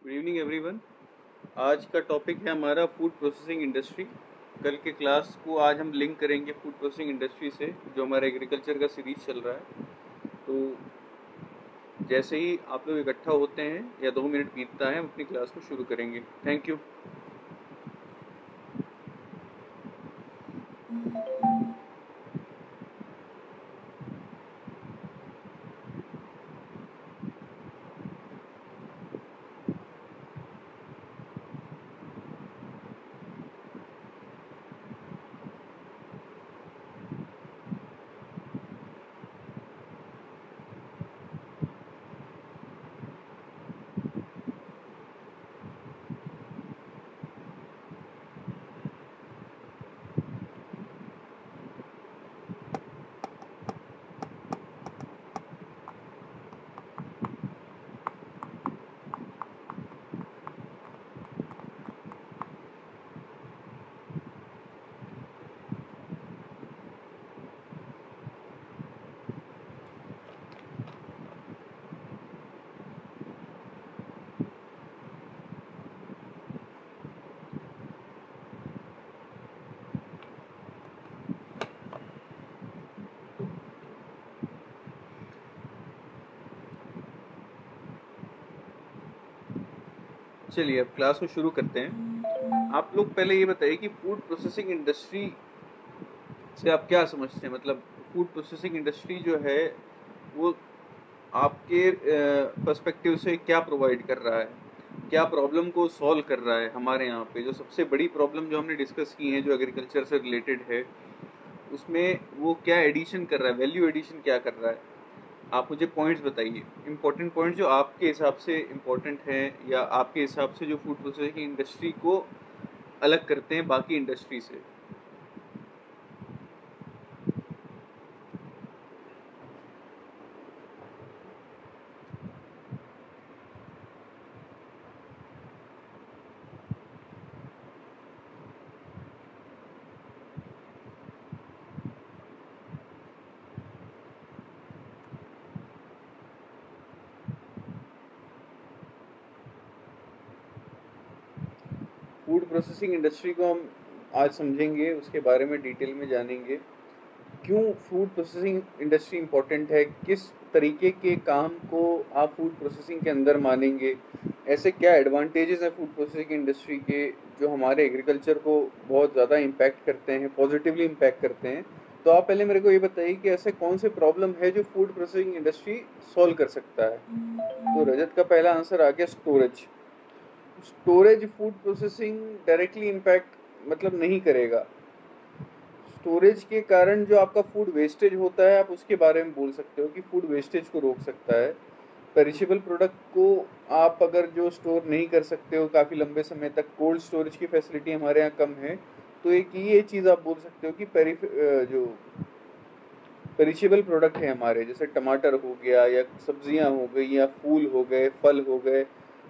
Good evening everyone. आज का topic है हमारा फूड प्रोसेसिंग इंडस्ट्री। कल के क्लास को आज हम लिंक करेंगे फूड प्रोसेसिंग इंडस्ट्री से, जो हमारा एग्रीकल्चर का सीरीज चल रहा है। तो जैसे ही आप लोग इकट्ठा होते हैं या 2 मिनट बीतता है, हम अपनी क्लास को शुरू करेंगे। Thank you. चलिए अब क्लास को शुरू करते हैं। आप लोग पहले ये बताइए कि फूड प्रोसेसिंग इंडस्ट्री से आप क्या समझते हैं। मतलब फूड प्रोसेसिंग इंडस्ट्री जो है वो आपके पर्सपेक्टिव से क्या प्रोवाइड कर रहा है, क्या प्रॉब्लम को सॉल्व कर रहा है। हमारे यहाँ पे जो सबसे बड़ी प्रॉब्लम जो हमने डिस्कस की है, जो एग्रीकल्चर से रिलेटेड है, उसमें वो क्या एडिशन कर रहा है, वैल्यू एडिशन क्या कर रहा है। आप मुझे पॉइंट्स बताइए, इंपॉर्टेंट पॉइंट्स जो आपके हिसाब से इम्पोर्टेंट हैं, या आपके हिसाब से जो फूड प्रोसेसिंग इंडस्ट्री को अलग करते हैं बाकी इंडस्ट्री से। फूड प्रोसेसिंग इंडस्ट्री को हम आज समझेंगे, उसके बारे में डिटेल में जानेंगे। क्यों फूड प्रोसेसिंग इंडस्ट्री इम्पोर्टेंट है, किस तरीके के काम को आप फूड प्रोसेसिंग के अंदर मानेंगे, ऐसे क्या एडवांटेजेस हैं फूड प्रोसेसिंग इंडस्ट्री के जो हमारे एग्रीकल्चर को बहुत ज़्यादा इम्पैक्ट करते हैं, पॉजिटिवली इम्पैक्ट करते हैं। तो आप पहले मेरे को ये बताइए कि ऐसे कौन से प्रॉब्लम है जो फूड प्रोसेसिंग इंडस्ट्री सॉल्व कर सकता है। तो रजत का पहला आंसर आ गया, storage. Storage food processing directly impact मतलब नहीं करेगा। स्टोरेज के कारण जो आपका फूड वेस्टेज होता है, आप उसके बारे में बोल सकते हो कि फूड वेस्टेज को रोक सकता है। पेरिशेबल प्रोडक्ट को आप अगर जो स्टोर नहीं कर सकते हो काफ़ी लंबे समय तक, कोल्ड स्टोरेज की फैसिलिटी हमारे यहाँ कम है, तो एक ये चीज़ आप बोल सकते हो कि जो पेरिशेबल प्रोडक्ट है हमारे, जैसे टमाटर हो गया, या सब्जियां हो गई, या फूल हो गए, फल हो गए,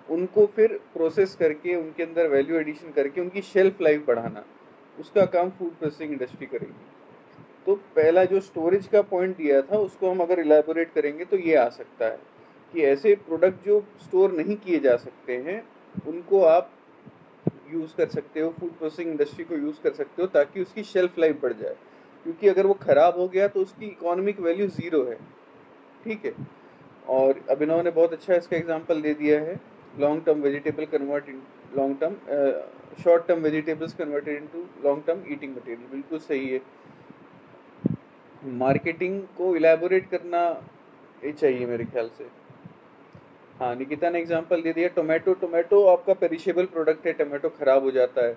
उनको फिर प्रोसेस करके उनके अंदर वैल्यू एडिशन करके उनकी शेल्फ लाइफ बढ़ाना, उसका काम फूड प्रोसेसिंग इंडस्ट्री करेगी। तो पहला जो स्टोरेज का पॉइंट दिया था, उसको हम अगर इलेबोरेट करेंगे तो ये आ सकता है कि ऐसे प्रोडक्ट जो स्टोर नहीं किए जा सकते हैं, उनको आप यूज़ कर सकते हो, फूड प्रोसेसिंग इंडस्ट्री को यूज़ कर सकते हो, ताकि उसकी शेल्फ लाइफ बढ़ जाए। क्योंकि अगर वो ख़राब हो गया तो उसकी इकोनॉमिक वैल्यू ज़ीरो है। ठीक है। और अभिनव ने बहुत अच्छा इसका एग्जांपल दे दिया है, long term vegetable convert in long term short term vegetables converted into long term eating material. बिल्कुल सही है। मार्केटिंग को इलेबोरेट करना ये चाहिए मेरे ख्याल से। हाँ, निकिता ने एग्जांपल दे दिया, टोमेटो। टोमेटो आपका पेरिशेबल प्रोडक्ट है, टोमेटो ख़राब हो जाता है,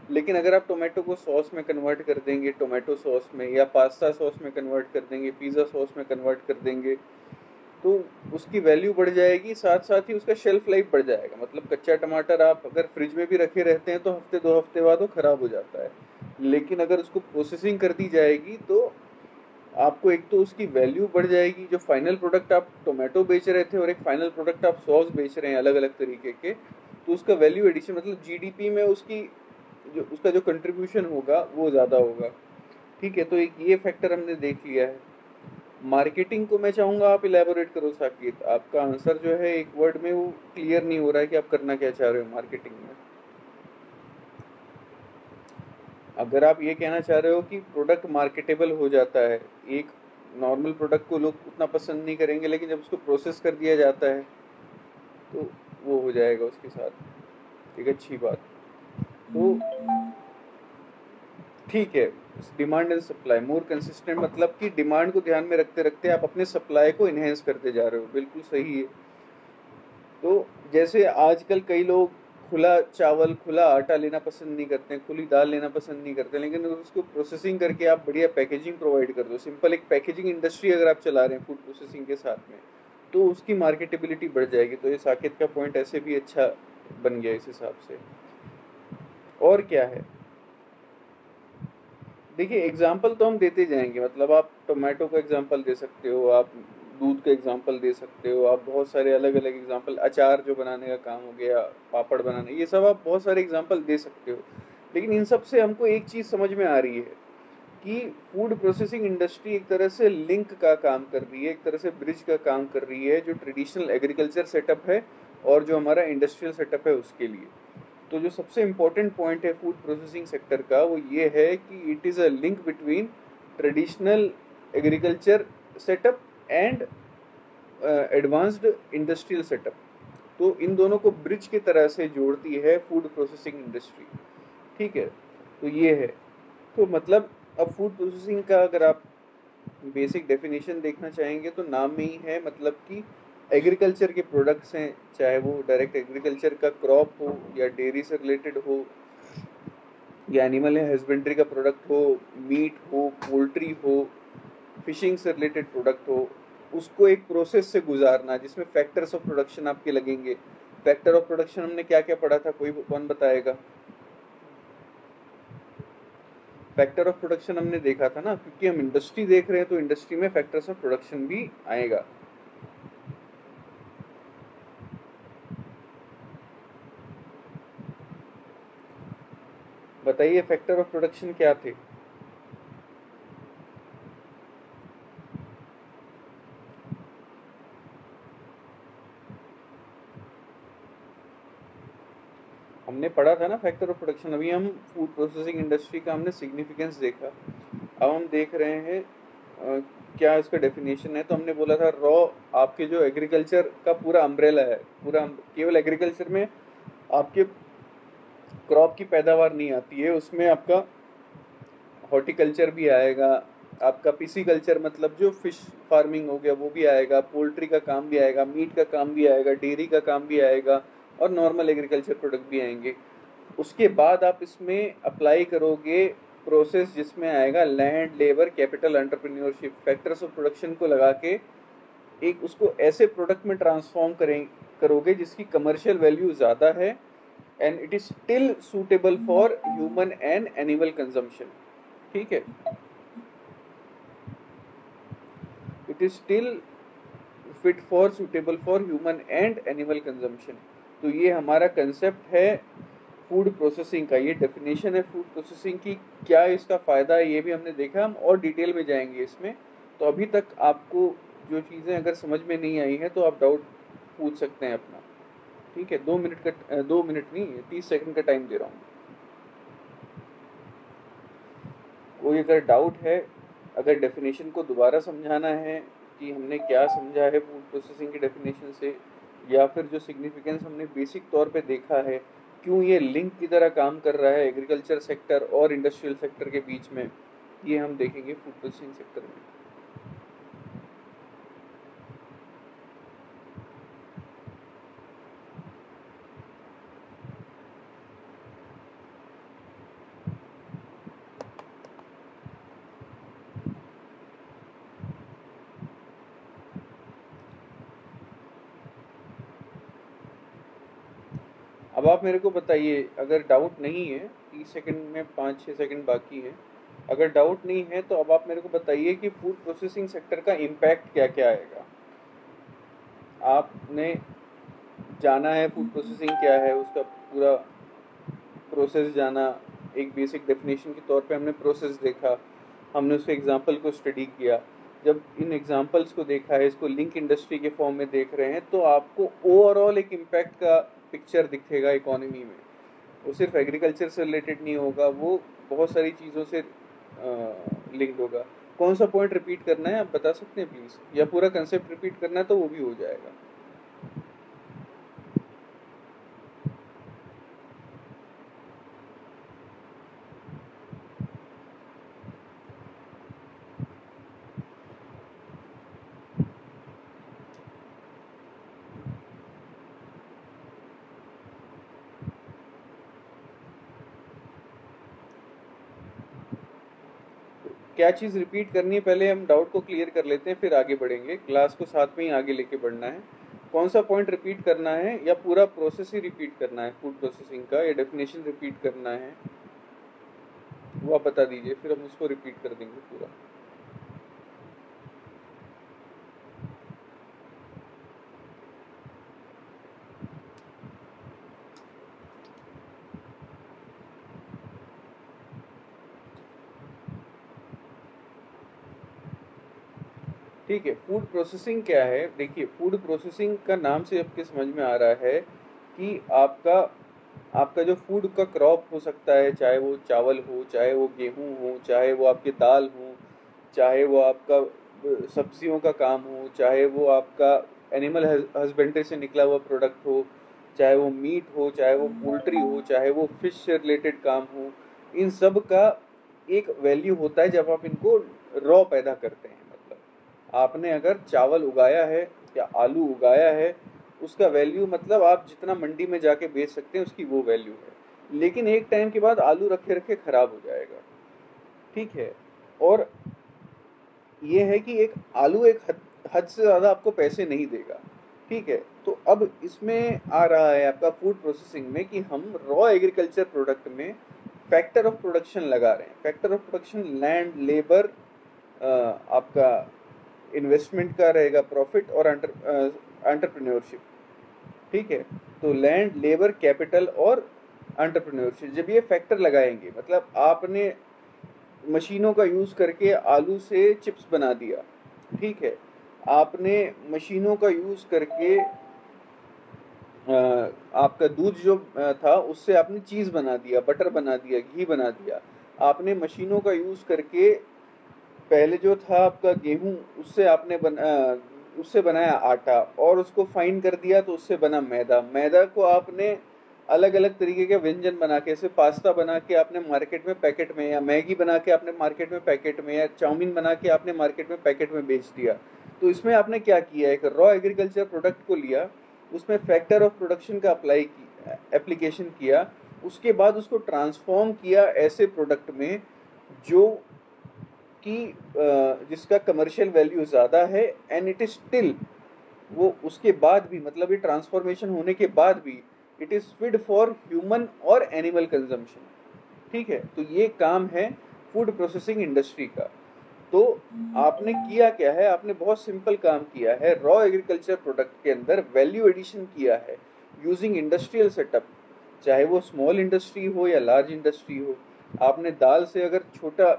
लेकिन अगर आप टोमेटो को सॉस में कन्वर्ट कर देंगे, टोमेटो सॉस में, या पास्ता सॉस में कन्वर्ट कर देंगे, पिज़्ज़ा सॉस में कन्वर्ट कर देंगे, तो उसकी वैल्यू बढ़ जाएगी, साथ साथ ही उसका शेल्फ लाइफ बढ़ जाएगा। मतलब कच्चा टमाटर आप अगर फ्रिज में भी रखे रहते हैं तो हफ्ते 2 हफ्ते बाद वो ख़राब हो जाता है, लेकिन अगर उसको प्रोसेसिंग कर दी जाएगी तो आपको एक तो उसकी वैल्यू बढ़ जाएगी। जो फाइनल प्रोडक्ट आप टोमेटो बेच रहे थे और एक फाइनल प्रोडक्ट आप सॉस बेच रहे हैं अलग अलग तरीके के, तो उसका वैल्यू एडिशन मतलब जीडीपी में उसकी जो उसका जो कंट्रीब्यूशन होगा वो ज़्यादा होगा। ठीक है, तो एक ये फैक्टर हमने देख लिया है। मार्केटिंग को मैं चाहूँगा आप इलेबोरेट करो साकिब, आपका आंसर जो है एक वर्ड में वो क्लियर नहीं हो रहा है कि आप करना क्या चाह रहे हो मार्केटिंग में। अगर आप ये कहना चाह रहे हो कि प्रोडक्ट मार्केटेबल हो जाता है, एक नॉर्मल प्रोडक्ट को लोग उतना पसंद नहीं करेंगे, लेकिन जब उसको प्रोसेस कर दिया जाता है तो वो हो जाएगा उसके साथ, एक अच्छी बात। तो ठीक है, demand and supply more consistent, मतलब कि डिमांड को ध्यान में रखते रखते आप अपने सप्लाई को इन्हेंस करते जा रहे हो, बिल्कुल सही है। तो जैसे आजकल कई लोग खुला चावल खुला आटा लेना पसंद नहीं करते हैं, खुली दाल लेना पसंद नहीं करते, लेकिन अगर उसको प्रोसेसिंग करके आप बढ़िया पैकेजिंग प्रोवाइड कर दो, सिंपल एक पैकेजिंग इंडस्ट्री अगर आप चला रहे हैं फूड प्रोसेसिंग के साथ में, तो उसकी मार्केटेबिलिटी बढ़ जाएगी। तो ये साकेत का पॉइंट ऐसे भी अच्छा बन गया इस हिसाब से। और क्या है, देखिए एग्जाम्पल तो हम देते जाएंगे, मतलब आप टोमेटो का एग्जाम्पल दे सकते हो, आप दूध का एग्जाम्पल दे सकते हो, आप बहुत सारे अलग अलग एग्जाम्पल, अचार जो बनाने का काम हो गया, पापड़ बनाने, ये सब आप बहुत सारे एग्जाम्पल दे सकते हो। लेकिन इन सब से हमको एक चीज़ समझ में आ रही है कि फूड प्रोसेसिंग इंडस्ट्री एक तरह से लिंक का काम कर रही है, एक तरह से ब्रिज का काम कर रही है, जो ट्रेडिशनल एग्रीकल्चर सेटअप है और जो हमारा इंडस्ट्रियल सेटअप है उसके लिए। तो जो सबसे इम्पोर्टेंट पॉइंट है फूड प्रोसेसिंग सेक्टर का वो ये है कि it is a link between traditional agriculture setup and advanced industrial setup. तो इन दोनों को ब्रिज की तरह से जोड़ती है फूड प्रोसेसिंग इंडस्ट्री। ठीक है, तो ये है। तो मतलब अब फूड प्रोसेसिंग का अगर आप बेसिक डेफिनेशन देखना चाहेंगे तो नाम में ही है, मतलब कि एग्रीकल्चर के प्रोडक्ट्स हैं, चाहे वो डायरेक्ट एग्रीकल्चर का क्रॉप हो या डेयरी से रिलेटेड हो या एनिमल हस्बेंड्री का प्रोडक्ट हो, मीट हो, पोल्ट्री हो, फिशिंग से रिलेटेड प्रोडक्ट हो, उसको एक प्रोसेस से गुजारना जिसमें फैक्टर्स ऑफ प्रोडक्शन आपके लगेंगे। फैक्टर ऑफ प्रोडक्शन हमने क्या क्या पढ़ा था, कौन बताएगा? फैक्टर ऑफ प्रोडक्शन हमने देखा था ना, क्योंकि हम इंडस्ट्री देख रहे हैं तो इंडस्ट्री में फैक्टर्स ऑफ प्रोडक्शन भी आएगा। बताइए फैक्टर ऑफ प्रोडक्शन क्या थे? हमने पढ़ा था ना फैक्टर ऑफ प्रोडक्शन। अभी हम फूड प्रोसेसिंग इंडस्ट्री का हमने सिग्निफिकेंस देखा, अब हम देख रहे हैं क्या इसका डेफिनेशन है। तो हमने बोला था रॉ, आपके जो एग्रीकल्चर का पूरा अम्ब्रेला है, पूरा केवल एग्रीकल्चर में आपके क्रॉप की पैदावार नहीं आती है, उसमें आपका हॉर्टिकल्चर भी आएगा, आपका पीसी कल्चर मतलब जो फिश फार्मिंग हो गया वो भी आएगा, पोल्ट्री का काम भी आएगा, मीट का काम भी आएगा, डेयरी का काम भी आएगा और नॉर्मल एग्रीकल्चर प्रोडक्ट भी आएंगे। उसके बाद आप इसमें अप्लाई करोगे प्रोसेस जिसमें आएगा land, labour, capital, entrepreneurship, factors of production को लगा के एक उसको ऐसे प्रोडक्ट में ट्रांसफॉर्म करोगे जिसकी कमर्शियल वैल्यू ज़्यादा है and it is still suitable for human and animal consumption. ठीक है, it is still fit for suitable for human and animal consumption. तो ये हमारा कंसेप्ट है फूड प्रोसेसिंग का, ये डेफिनेशन है फूड प्रोसेसिंग की। क्या इसका फ़ायदा है ये भी हमने देखा, हम और डिटेल में जाएंगे इसमें। तो अभी तक आपको जो चीज़ें अगर समझ में नहीं आई हैं तो आप डाउट पूछ सकते हैं अपना। ठीक है, 2 मिनट का 2 मिनट नहीं 30 सेकंड का टाइम दे रहा हूँ। कोई अगर डाउट है, अगर डेफिनेशन को दोबारा समझाना है कि हमने क्या समझा है फूड प्रोसेसिंग की डेफिनेशन से, या फिर जो सिग्निफिकेंस हमने बेसिक तौर पे देखा है, क्यों ये लिंक की तरह काम कर रहा है एग्रीकल्चर सेक्टर और इंडस्ट्रियल सेक्टर के बीच में, ये हम देखेंगे फूड प्रोसेसिंग सेक्टर में। अब आप मेरे को बताइए, अगर डाउट नहीं है, 30 सेकंड में 5-6 सेकंड बाकी है, अगर डाउट नहीं है तो अब आप मेरे को बताइए कि फूड प्रोसेसिंग सेक्टर का इम्पैक्ट क्या क्या आएगा। आपने जाना है फूड प्रोसेसिंग क्या है, उसका पूरा प्रोसेस जाना, एक बेसिक डेफिनेशन के तौर पे हमने प्रोसेस देखा, हमने उसके एग्जांपल को स्टडी किया। जब इन एग्जांपल्स को देखा है, इसको लिंक इंडस्ट्री के फॉर्म में देख रहे हैं, तो आपको ओवरऑल एक इम्पैक्ट का पिक्चर दिखेगा इकोनॉमी में। वो सिर्फ एग्रीकल्चर से रिलेटेड नहीं होगा, वो बहुत सारी चीज़ों से लिंक्ड होगा। कौन सा पॉइंट रिपीट करना है आप बता सकते हैं प्लीज़, या पूरा कंसेप्ट रिपीट करना है तो वो भी हो जाएगा। क्या चीज़ रिपीट करनी है, पहले हम डाउट को क्लियर कर लेते हैं, फिर आगे बढ़ेंगे। क्लास को साथ में ही आगे लेके बढ़ना है। कौन सा पॉइंट रिपीट करना है, या पूरा प्रोसेस ही रिपीट करना है फूड प्रोसेसिंग का, या डेफिनेशन रिपीट करना है, वो आप बता दीजिए, फिर हम उसको रिपीट कर देंगे पूरा। ठीक है, फूड प्रोसेसिंग क्या है? देखिए, फूड प्रोसेसिंग का नाम से आपके समझ में आ रहा है कि आपका आपका जो फूड का क्रॉप हो सकता है, चाहे वो चावल हो, चाहे वो गेहूं हो, चाहे वो आपके दाल हो, चाहे वो आपका सब्जियों का काम हो, चाहे वो आपका एनिमल हस्बेंड्री से निकला हुआ प्रोडक्ट हो, चाहे वो मीट हो, चाहे वो पोल्ट्री हो, चाहे वो फिश से रिलेटेड काम हो, इन सब का एक वैल्यू होता है जब आप इनको रॉ पैदा करते हैं। मतलब आपने अगर चावल उगाया है या आलू उगाया है, उसका वैल्यू मतलब आप जितना मंडी में जाके बेच सकते हैं उसकी वो वैल्यू है। लेकिन एक टाइम के बाद आलू रखे रखे खराब हो जाएगा, ठीक है। और ये है कि एक आलू एक हद से ज़्यादा आपको पैसे नहीं देगा, ठीक है। तो अब इसमें आ रहा है आपका फूड प्रोसेसिंग में कि हम रॉ एग्रीकल्चर प्रोडक्ट में फैक्टर ऑफ प्रोडक्शन लगा रहे हैं। Factor of production land, labour, आपका इन्वेस्टमेंट का रहेगा, प्रॉफिट, और एंटरप्रेन्योरशिप, ठीक है। तो लैंड, लेबर, कैपिटल और एंटरप्रेन्योरशिप, जब ये फैक्टर लगाएंगे, मतलब आपने मशीनों का यूज़ करके आलू से चिप्स बना दिया, ठीक है। आपने मशीनों का यूज़ करके आपका दूध जो था उससे आपने चीज़ बना दिया, बटर बना दिया, घी बना दिया। आपने मशीनों का यूज़ करके पहले जो था आपका गेहूं, उससे बनाया आटा और उसको फाइन कर दिया, तो उससे बना मैदा। मैदा को आपने अलग अलग तरीके के व्यंजन बना के, जैसे पास्ता बना के आपने मार्केट में पैकेट में, या मैगी बना के आपने मार्केट में पैकेट में, या चाउमीन बना के आपने मार्केट में पैकेट में बेच दिया। तो इसमें आपने क्या किया, एक रॉ एग्रीकल्चर प्रोडक्ट को लिया, उसमें फैक्टर ऑफ प्रोडक्शन का एप्लीकेशन किया, उसके बाद उसको ट्रांसफॉर्म किया ऐसे प्रोडक्ट में जो कि जिसका कमर्शियल वैल्यू ज़्यादा है, एंड इट इज स्टिल, वो उसके बाद भी, मतलब ये ट्रांसफॉर्मेशन होने के बाद भी, it is fit for human और एनिमल कंजम्पशन, ठीक है। तो ये काम है फूड प्रोसेसिंग इंडस्ट्री का। तो आपने किया क्या है, आपने बहुत सिंपल काम किया है, रॉ एग्रीकल्चर प्रोडक्ट के अंदर वैल्यू एडिशन किया है यूजिंग इंडस्ट्रियल सेटअप, चाहे वो स्मॉल इंडस्ट्री हो या लार्ज इंडस्ट्री हो। आपने दाल से अगर छोटा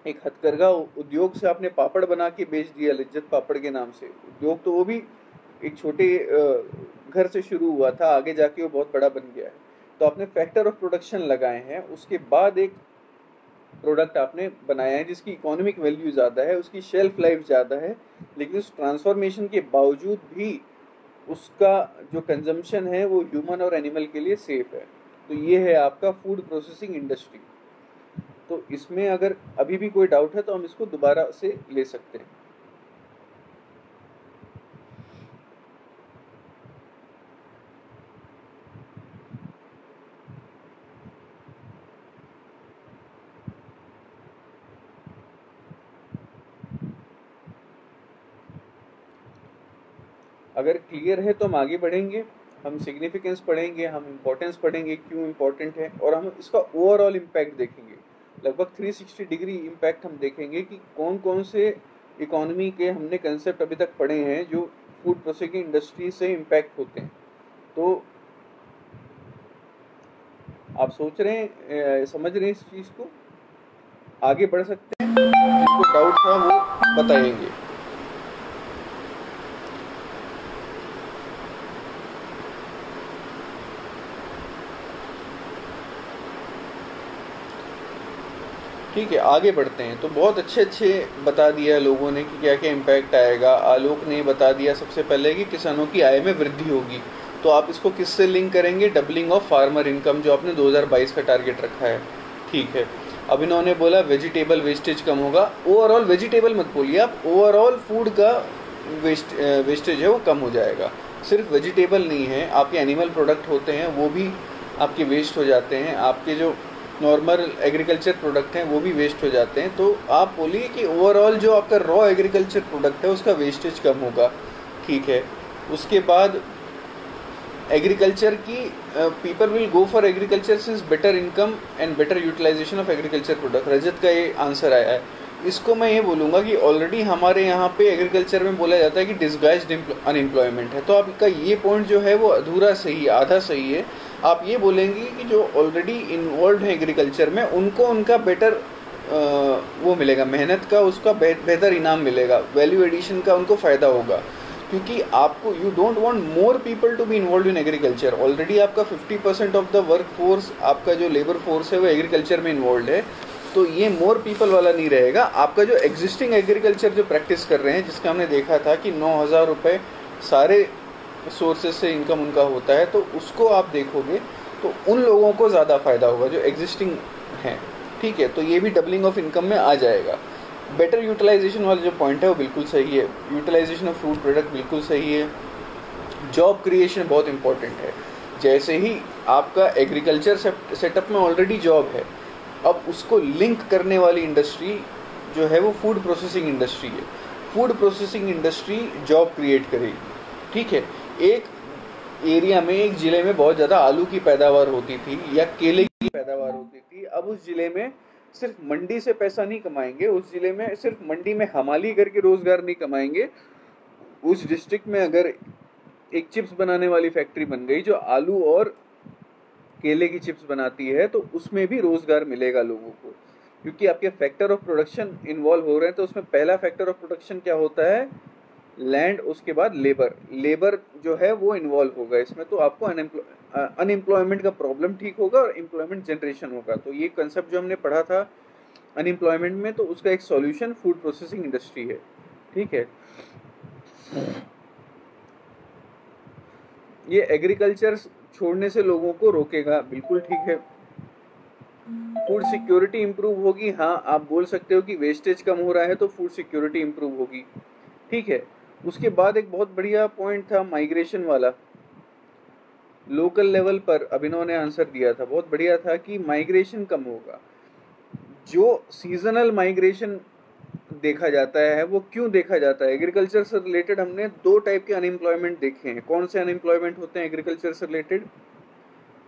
एक हथकरघा उद्योग से आपने पापड़ बना के बेच दिया, लिज्जत पापड़ के नाम से उद्योग, तो वो भी एक छोटे घर से शुरू हुआ था, आगे जाके वो बहुत बड़ा बन गया है। तो आपने फैक्टर ऑफ प्रोडक्शन लगाए हैं, उसके बाद एक प्रोडक्ट आपने बनाया है जिसकी इकोनॉमिक वैल्यू ज़्यादा है, उसकी शेल्फ लाइफ ज़्यादा है, लेकिन उस ट्रांसफॉर्मेशन के बावजूद भी उसका जो कंजम्पशन है वो ह्यूमन और एनिमल के लिए सेफ है। तो ये है आपका फूड प्रोसेसिंग इंडस्ट्री। तो इसमें अगर अभी भी कोई डाउट है तो हम इसको दोबारा से ले सकते हैं। अगर क्लियर है तो हम आगे बढ़ेंगे, हम सिग्निफिकेंस पढ़ेंगे, हम इम्पोर्टेंस पढ़ेंगे, क्यों इम्पोर्टेंट है, और हम इसका ओवरऑल इम्पैक्ट देखेंगे। लगभग 360 डिग्री इम्पैक्ट हम देखेंगे कि कौन कौन से इकोनॉमी के हमने कंसेप्ट अभी तक पढ़े हैं जो फूड प्रोसेसिंग इंडस्ट्री से इम्पैक्ट होते हैं। तो आप सोच रहे हैं, समझ रहे हैं इस चीज़ को, आगे बढ़ सकते हैं। जिनको डाउट था वो बताएंगे। ठीक है, आगे बढ़ते हैं। तो बहुत अच्छे अच्छे बता दिया लोगों ने कि क्या क्या इम्पैक्ट आएगा। आलोक ने बता दिया सबसे पहले कि किसानों की आय में वृद्धि होगी। तो आप इसको किससे लिंक करेंगे? डबलिंग ऑफ फार्मर इनकम, जो आपने 2022 का टारगेट रखा है। ठीक है। अब इन्होंने बोला वेजिटेबल वेस्टेज कम होगा। ओवरऑल वेजिटेबल मत बोलिए आप, ओवरऑल फूड का वेस्टेज है वो कम हो जाएगा। सिर्फ वेजिटेबल नहीं है, आपके एनिमल प्रोडक्ट होते हैं वो भी आपके वेस्ट हो जाते हैं, आपके जो नॉर्मल एग्रीकल्चर प्रोडक्ट हैं वो भी वेस्ट हो जाते हैं। तो आप बोलिए कि ओवरऑल जो आपका रॉ एग्रीकल्चर प्रोडक्ट है उसका वेस्टेज कम होगा। ठीक है। उसके बाद एग्रीकल्चर की people will go for agriculture since better income and better utilization of agriculture product. Rajat का ये आंसर आया है। इसको मैं ये बोलूँगा कि ऑलरेडी हमारे यहाँ पे एग्रीकल्चर में बोला जाता है कि डिस्गाइज्ड अनएम्प्लॉयमेंट है। तो आपका ये पॉइंट जो है वो अधूरा सही, आधा सही है। आप ये बोलेंगे कि जो ऑलरेडी इन्वॉल्व है एग्रीकल्चर में उनको उनका बेटर वो मिलेगा, मेहनत का उसका बेहतर इनाम मिलेगा, वैल्यू एडिशन का उनको फ़ायदा होगा। क्योंकि आपको you don't want more people to be involve in agriculture. Already आपका 50% ऑफ द वर्क फोर्स, आपका जो लेबर फोर्स है वो एग्रीकल्चर में इन्वॉल्व है। तो ये मोर पीपल वाला नहीं रहेगा। आपका जो एग्जिस्टिंग एग्रीकल्चर जो प्रैक्टिस कर रहे हैं, जिसका हमने देखा था कि 9,000 रुपये सारे सोर्सेज से इनकम उनका होता है, तो उसको आप देखोगे तो उन लोगों को ज़्यादा फ़ायदा होगा जो एग्जिस्टिंग हैं। ठीक है। तो ये भी डबलिंग ऑफ इनकम में आ जाएगा। बेटर यूटिलाइजेशन वाला जो पॉइंट है वो बिल्कुल सही है। यूटिलाइजेशन ऑफ फूड प्रोडक्ट बिल्कुल सही है। जॉब क्रिएशन बहुत इंपॉर्टेंट है। जैसे ही आपका एग्रीकल्चर सेटअप में ऑलरेडी जॉब है, अब उसको लिंक करने वाली इंडस्ट्री जो है वो फूड प्रोसेसिंग इंडस्ट्री है। Food processing industry job create करेगी। ठीक है। एक एरिया में, एक ज़िले में बहुत ज़्यादा आलू की पैदावार होती थी या केले की पैदावार होती थी। अब उस ज़िले में सिर्फ मंडी से पैसा नहीं कमाएंगे, उस ज़िले में सिर्फ मंडी में हमाली करके रोज़गार नहीं कमाएंगे। उस डिस्ट्रिक्ट में अगर एक चिप्स बनाने वाली फैक्ट्री बन गई जो आलू और केले की चिप्स बनाती है, तो उसमें भी रोज़गार मिलेगा लोगों को, क्योंकि आपके फैक्टर ऑफ प्रोडक्शन इन्वॉल्व हो रहे हैं। तो उसमें पहला फैक्टर ऑफ प्रोडक्शन क्या होता है? लैंड, उसके बाद लेबर। लेबर जो है वो इन्वॉल्व होगा इसमें, तो आपको अनएम्प्लॉयमेंट का प्रॉब्लम ठीक होगा और एम्प्लॉयमेंट जनरेशन होगा। तो ये कंसेप्ट जो हमने पढ़ा था अनएम्प्लॉयमेंट में, तो उसका एक सॉल्यूशन फूड प्रोसेसिंग इंडस्ट्री है। ठीक है। ये एग्रीकल्चर छोड़ने से लोगों को रोकेगा, बिल्कुल ठीक है। फूड सिक्योरिटी इंप्रूव होगी। हाँ, आप बोल सकते हो कि वेस्टेज कम हो रहा है तो फूड सिक्योरिटी इंप्रूव होगी। ठीक है। उसके बाद एक बहुत बढ़िया पॉइंट था माइग्रेशन वाला। लोकल लेवल पर अभिनव ने आंसर दिया था, बहुत बढ़िया था कि माइग्रेशन कम होगा। जो सीजनल माइग्रेशन देखा जाता है वो क्यों देखा जाता है? एग्रीकल्चर से रिलेटेड हमने 2 टाइप के अनएम्प्लॉयमेंट देखे हैं। कौन से अनएम्प्लॉयमेंट होते हैं एग्रीकल्चर से रिलेटेड?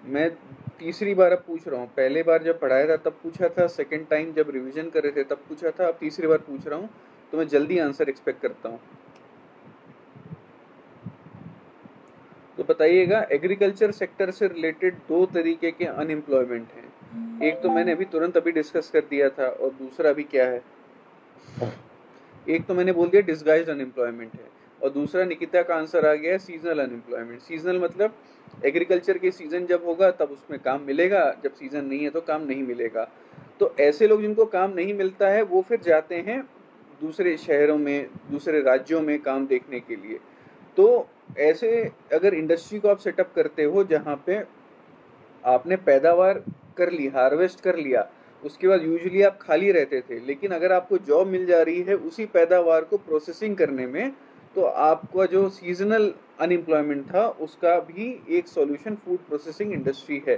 मैं तीसरी बार अब पूछ रहा हूँ। पहले बार जब पढ़ाया था तब पूछा था, सेकंड टाइम जब रिवीजन कर रहे थे तब पूछा था, अब तीसरी बार पूछ रहा हूँ, तो मैं जल्दी आंसर एक्सपेक्ट करता हूँ। तो बताइएगा, एग्रीकल्चर सेक्टर से रिलेटेड 2 तरीके के अनएम्प्लॉयमेंट हैं। एक तो मैंने तुरंत अभी डिस्कस कर दिया था, और दूसरा अभी क्या है? एक तो मैंने बोल दिया डिस्गाइज्ड अनएम्प्लॉयमेंट है, और दूसरा निकिता का आंसर आ गया है सीजनल अनएम्प्लॉयमेंट। सीजनल मतलब एग्रीकल्चर के सीजन जब होगा तब उसमें काम मिलेगा, जब सीजन नहीं है तो काम नहीं मिलेगा। तो ऐसे लोग जिनको काम नहीं मिलता है वो फिर जाते हैं दूसरे शहरों में, दूसरे राज्यों में काम देखने के लिए। तो ऐसे अगर इंडस्ट्री को आप सेटअप करते हो जहाँ पे आपने पैदावार कर ली, हार्वेस्ट कर लिया, उसके बाद यूजुअली आप खाली रहते थे, लेकिन अगर आपको जॉब मिल जा रही है उसी पैदावार को प्रोसेसिंग करने में, तो आपका जो सीजनल अनएम्प्लॉयमेंट था उसका भी एक सॉल्यूशन फूड प्रोसेसिंग इंडस्ट्री है।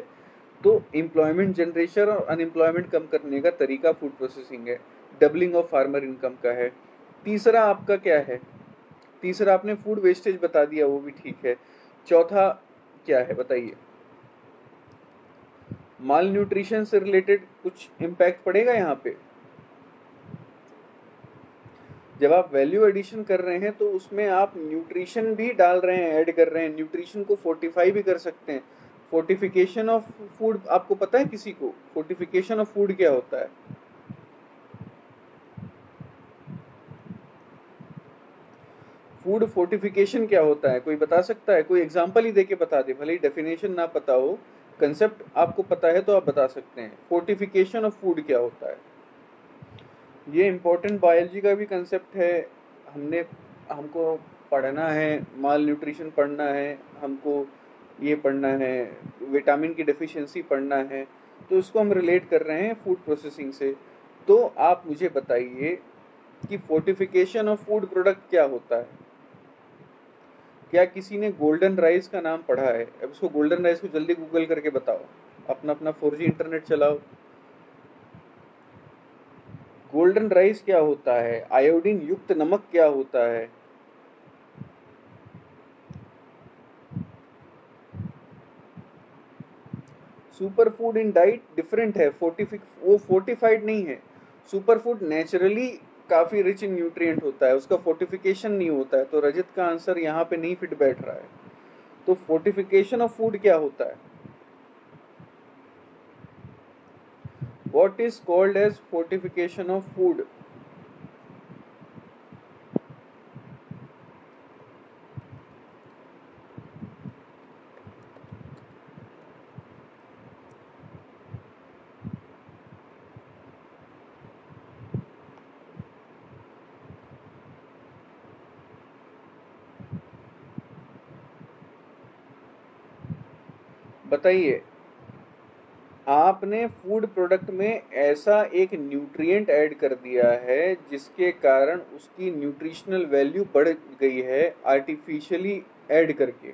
तो एम्प्लॉयमेंट जनरेशन और अनएम्प्लॉयमेंट कम करने का तरीका फूड प्रोसेसिंग है। डबलिंग ऑफ फार्मर इनकम का है। तीसरा आपका क्या है? तीसरा आपने फूड वेस्टेज बता दिया, वो भी ठीक है। चौथा क्या है बताइए? माल न्यूट्रिशन से रिलेटेड कुछ इम्पैक्ट पड़ेगा यहाँ पे? जब आप वैल्यू एडिशन कर रहे हैं तो उसमें आप न्यूट्रिशन भी डाल रहे हैं, ऐड कर रहे हैं। न्यूट्रिशन को फोर्टिफाई भी कर सकते हैं। फोर्टिफिकेशन ऑफ फूड आपको पता है किसी को? फोर्टिफिकेशन ऑफ फूड क्या होता है? फूड फोर्टिफिकेशन क्या होता है? कोई बता सकता है? कोई एग्जांपल ही देके बता दे, भले ही डेफिनेशन ना पता हो, कंसेप्ट आपको पता है तो आप बता सकते हैं। फोर्टिफिकेशन ऑफ फूड क्या होता है? ये इम्पोर्टेंट बायोलॉजी का भी कंसेप्ट है। हमने हमको पढ़ना है, माल न्यूट्रिशन पढ़ना है, हमको ये पढ़ना है, विटामिन की डेफिशिएंसी पढ़ना है, तो इसको हम रिलेट कर रहे हैं फूड प्रोसेसिंग से। तो आप मुझे बताइए कि फोर्टिफिकेशन ऑफ फूड प्रोडक्ट क्या होता है। क्या किसी ने गोल्डन राइस का नाम पढ़ा है? अब इसको गोल्डन राइस को जल्दी गूगल करके बताओ, अपना अपना 4G इंटरनेट चलाओ। गोल्डन राइस क्या होता है? आयोडीन युक्त नमक क्या होता है? Super food in diet different है, वो फोर्टिफाइड नहीं है। सुपर फूड नेचुरली काफी रिच इन न्यूट्रिएंट होता है, उसका फोर्टिफिकेशन नहीं होता है। तो रजत का आंसर यहाँ पे नहीं फिट बैठ रहा है। तो फोर्टिफिकेशन ऑफ फूड क्या होता है? What is called as fortification of food? बताइए। आपने फूड प्रोडक्ट में ऐसा एक न्यूट्रिएंट ऐड कर दिया है जिसके कारण उसकी न्यूट्रिशनल वैल्यू बढ़ गई है आर्टिफिशियली ऐड करके।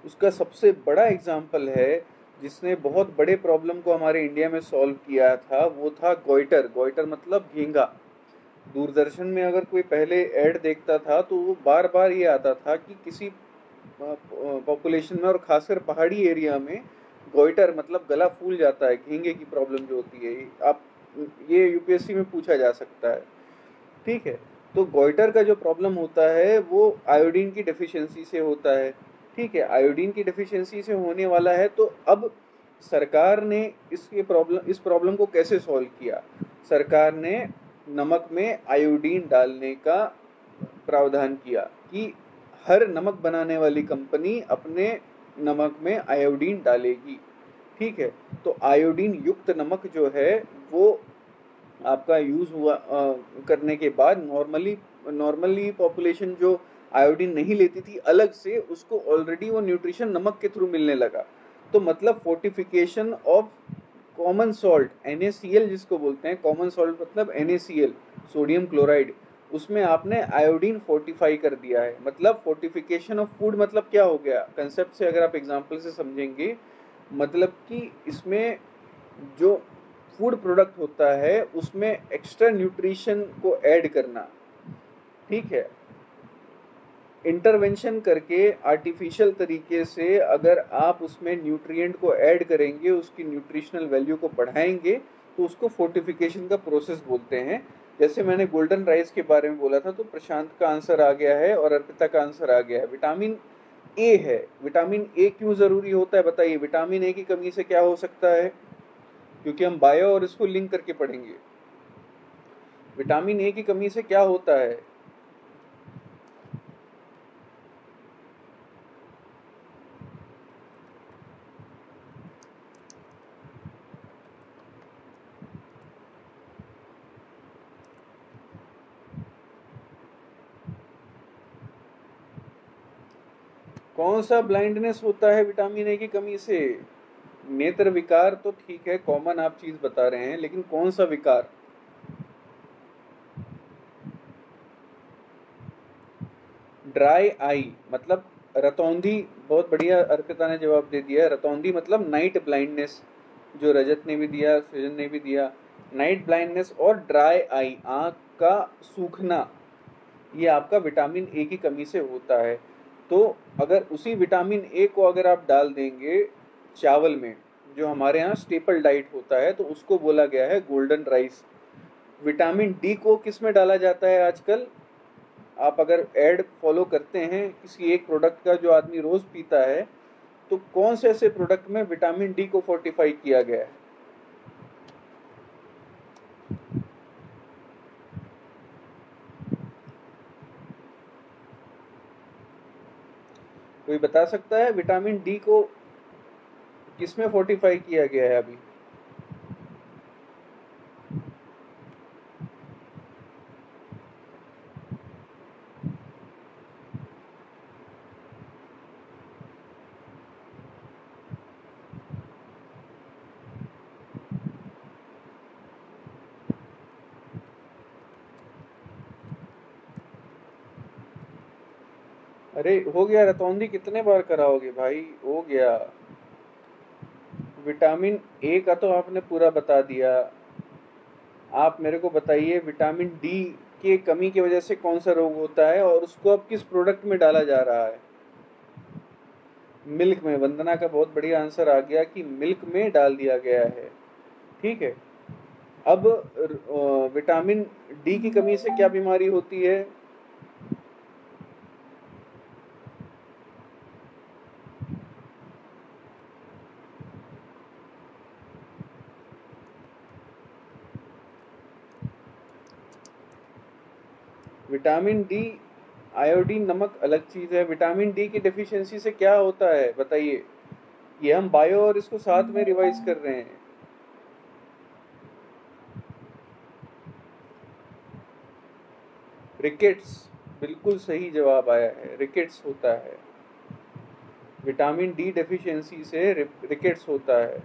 उसका सबसे बड़ा एग्जाम्पल है जिसने बहुत बड़े प्रॉब्लम को हमारे इंडिया में सॉल्व किया था, वो था गोइटर। गोइटर मतलब घींगा। दूरदर्शन में अगर कोई पहले ऐड देखता था तो वो बार बार ये आता था कि किसी पॉपुलेशन में और खासकर पहाड़ी एरिया में गोइटर मतलब गला फूल जाता है, घींगे की प्रॉब्लम जो होती है। आप ये यूपीएससी में पूछा जा सकता है, ठीक है। तो गोइटर का जो प्रॉब्लम होता है वो आयोडीन की डेफिशिएंसी से होता है, ठीक है। आयोडीन की डेफिशिएंसी से होने वाला है। तो अब सरकार ने इस प्रॉब्लम को कैसे सॉल्व किया? सरकार ने नमक में आयोडीन डालने का प्रावधान किया कि हर नमक बनाने वाली कंपनी अपने नमक में आयोडीन डालेगी, ठीक है। तो आयोडीन युक्त नमक जो है वो आपका यूज हुआ करने के बाद नॉर्मली पॉपुलेशन जो आयोडीन नहीं लेती थी अलग से, उसको ऑलरेडी वो न्यूट्रिशन नमक के थ्रू मिलने लगा। तो मतलब fortification of common salt, NaCl जिसको बोलते हैं, कॉमन सॉल्ट मतलब NaCl, सोडियम क्लोराइड, उसमें आपने आयोडीन फोर्टिफाई कर दिया है। मतलब फोर्टिफिकेशन ऑफ फूड मतलब क्या हो गया कंसेप्ट से अगर आप एग्जांपल से समझेंगे, मतलब कि इसमें जो फूड प्रोडक्ट होता है उसमें एक्स्ट्रा न्यूट्रिशन को ऐड करना, ठीक है। इंटरवेंशन करके आर्टिफिशियल तरीके से अगर आप उसमें न्यूट्रिएंट को ऐड करेंगे, उसकी न्यूट्रिशनल वैल्यू को बढ़ाएंगे, तो उसको फोर्टिफिकेशन का प्रोसेस बोलते हैं। जैसे मैंने गोल्डन राइस के बारे में बोला था, तो प्रशांत का आंसर आ गया है और अर्पिता का आंसर आ गया है, विटामिन ए है। विटामिन ए क्यों जरूरी होता है बताइए? विटामिन ए की कमी से क्या हो सकता है? क्योंकि हम बायो और इसको लिंक करके पढ़ेंगे। विटामिन ए की कमी से क्या होता है? कौन सा ब्लाइंडनेस होता है विटामिन ए की कमी से? नेत्र विकार तो ठीक है, कॉमन आप चीज बता रहे हैं, लेकिन कौन सा विकार? ड्राई आई मतलब रतौंधी। बहुत बढ़िया, अर्पिता ने जवाब दे दिया। रतौंधी मतलब नाइट ब्लाइंडनेस, जो रजत ने भी दिया, सृजन ने भी दिया। नाइट ब्लाइंडनेस और ड्राई आई, आंख का सूखना, ये आपका विटामिन ए की कमी से होता है। तो अगर उसी विटामिन ए को अगर आप डाल देंगे चावल में, जो हमारे यहाँ स्टेपल डाइट होता है, तो उसको बोला गया है गोल्डन राइस। विटामिन डी को किस में डाला जाता है आजकल? आप अगर एड फॉलो करते हैं किसी एक प्रोडक्ट का जो आदमी रोज पीता है, तो कौन से ऐसे प्रोडक्ट में विटामिन डी को फोर्टिफाई किया गया है? कोई बता सकता है विटामिन डी को किसमें फोर्टिफाई किया गया है अभी? अरे हो गया, रतौंधी कितने बार कराओगे भाई, हो गया। विटामिन ए का तो आपने पूरा बता दिया। आप मेरे को बताइए विटामिन डी के कमी की वजह से कौन सा रोग होता है और उसको अब किस प्रोडक्ट में डाला जा रहा है। मिल्क में। वंदना का बहुत बढ़िया आंसर आ गया कि मिल्क में डाल दिया गया है। ठीक है। अब विटामिन डी की कमी से क्या बीमारी होती है। विटामिन डी, आयोडीन नमक अलग चीज है। विटामिन डी की डेफिशिएंसी से क्या होता है बताइए। ये हम बायो और इसको साथ में रिवाइज कर रहे हैं। रिकेट्स, बिल्कुल सही जवाब आया है, रिकेट्स होता है। विटामिन डी डेफिशिएंसी से रिकेट्स होता है।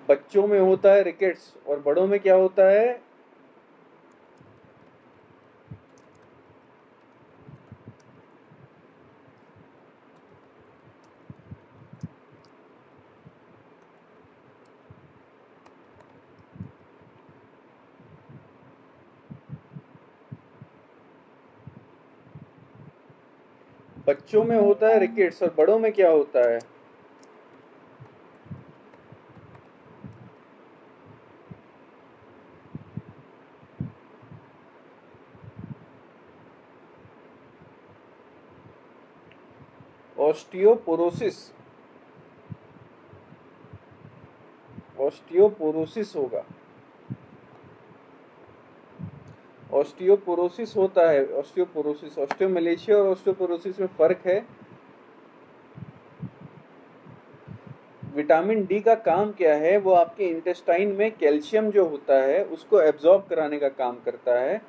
बच्चों में होता है रिकेट्स और बड़ों में क्या होता है। बच्चों में होता है रिकेट्स और बड़ों में क्या होता है। ऑस्टियोपोरोसिस, ऑस्टियोपोरोसिस होगा। ऑस्टियोपोरोसिस होता है। ऑस्टियोपोरोसिस, ऑस्टियोमलेशिया और ऑस्टियोपोरोसिस में फर्क है। विटामिन डी का काम क्या है, वो आपके इंटेस्टाइन में कैल्शियम जो होता है उसको एब्जॉर्ब कराने का काम करता है।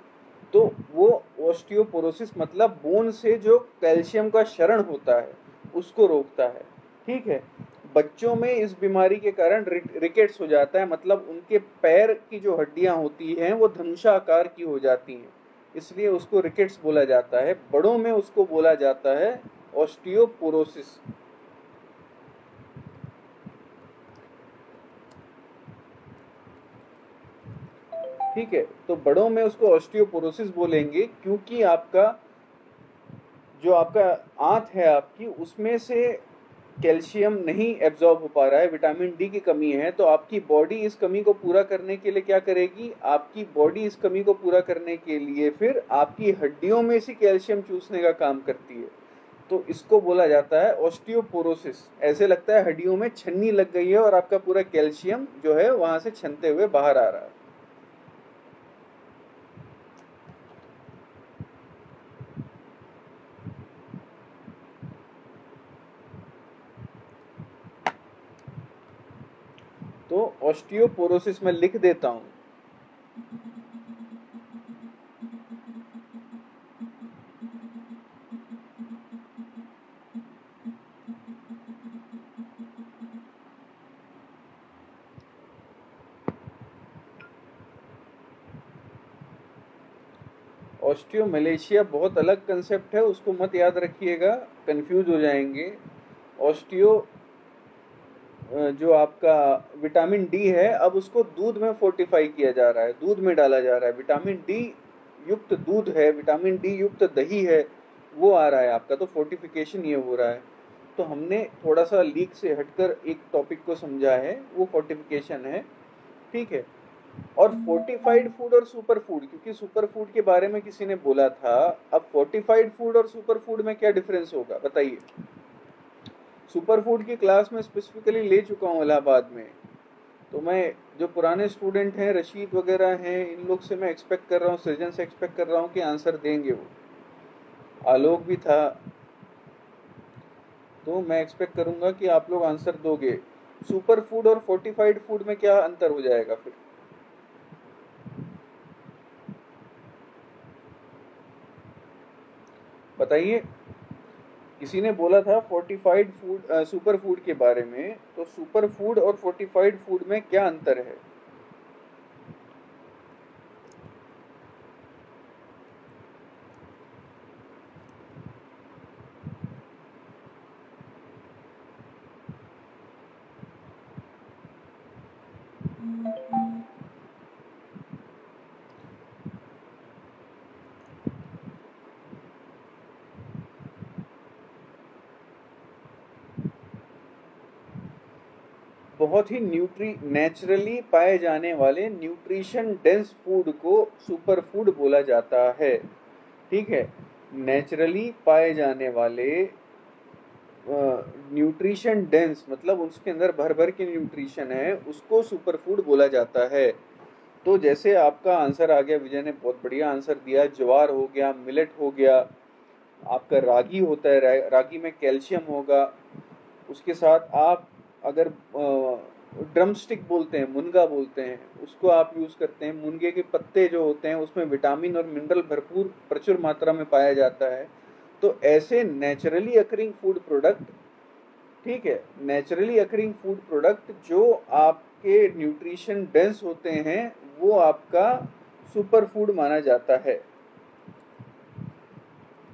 तो वो ऑस्टियोपोरोसिस मतलब बोन से जो कैल्शियम का क्षरण होता है उसको रोकता है। ठीक है। बच्चों में इस बीमारी के कारण रिकेट्स हो जाता है, मतलब उनके पैर की जो हड्डियां होती हैं वो धनुषाकार की हो जाती हैं, इसलिए उसको रिकेट्स बोला जाता है। बड़ों में उसको बोला जाता है ऑस्टियोपोरोसिस। ठीक है। तो बड़ों में उसको ऑस्टियोपोरोसिस बोलेंगे क्योंकि आपका जो आपका आंत है आपकी उसमें से कैल्शियम नहीं एब्जॉर्ब हो पा रहा है, विटामिन डी की कमी है। तो आपकी बॉडी इस कमी को पूरा करने के लिए क्या करेगी, आपकी बॉडी इस कमी को पूरा करने के लिए फिर आपकी हड्डियों में से कैल्शियम चूसने का काम करती है। तो इसको बोला जाता है ऑस्टियोपोरोसिस। ऐसे लगता है हड्डियों में छन्नी लग गई है और आपका पूरा कैल्शियम जो है वहां से छनते हुए बाहर आ रहा है। तो ऑस्टियोपोरोसिस में लिख देता हूं। ऑस्टियोमलेशिया बहुत अलग कंसेप्ट है, उसको मत याद रखिएगा, कंफ्यूज हो जाएंगे। ऑस्टियो जो आपका विटामिन डी है अब उसको दूध में फोर्टिफाई किया जा रहा है, दूध में डाला जा रहा है। विटामिन डी युक्त दूध है, विटामिन डी युक्त दही है, वो आ रहा है आपका, तो फोर्टिफिकेशन ये हो रहा है। तो हमने थोड़ा सा लीक से हटकर एक टॉपिक को समझा है, वो फोर्टिफिकेशन है। ठीक है। और फोर्टिफाइड फूड और सुपर फूड, क्योंकि सुपर फूड के बारे में किसी ने बोला था। अब फोर्टिफाइड फूड और सुपर फूड में क्या डिफरेंस होगा बताइए। सुपर फूड की क्लास में स्पेसिफिकली ले चुका हूँ इलाहाबाद में। तो मैं जो पुराने स्टूडेंट हैं, रशीद वगैरह हैं, इन लोग से मैं एक्सपेक्ट कर रहा हूँ, सृजन से एक्सपेक्ट कर रहा हूँ कि आंसर देंगे वो। आलोक भी था। तो मैं एक्सपेक्ट करूंगा कि आप लोग आंसर दोगे। सुपर फूड और फोर्टिफाइड फूड में क्या अंतर हो जाएगा फिर बताइए। किसी ने बोला था फोर्टिफाइड फूड सुपर फूड के बारे में, तो सुपर फूड और फोर्टिफाइड फूड में क्या अंतर है। बहुत ही नेचुरली पाए जाने वाले न्यूट्रिशन डेंस फूड को सुपर फूड बोला जाता है। ठीक है, नेचुरली पाए जाने वाले न्यूट्रिशन डेंस मतलब उसके अंदर भर भर के न्यूट्रिशन है, उसको सुपर फूड बोला जाता है। तो जैसे आपका आंसर आ गया, विजय ने बहुत बढ़िया आंसर दिया, ज्वार हो गया, मिलेट हो गया, आपका रागी होता है, रागी में कैल्शियम होगा। उसके साथ आप अगर ड्रम स्टिक बोलते हैं, मुनगा बोलते हैं, उसको आप यूज करते हैं। मुनगे के पत्ते जो होते हैं उसमें विटामिन और मिनरल भरपूर प्रचुर मात्रा में पाया जाता है। तो ऐसे नेचुरली अकरिंग फूड प्रोडक्ट, ठीक है, नेचुरली अकरिंग फूड प्रोडक्ट जो आपके न्यूट्रिशन डेंस होते हैं वो आपका सुपर फूड माना जाता है।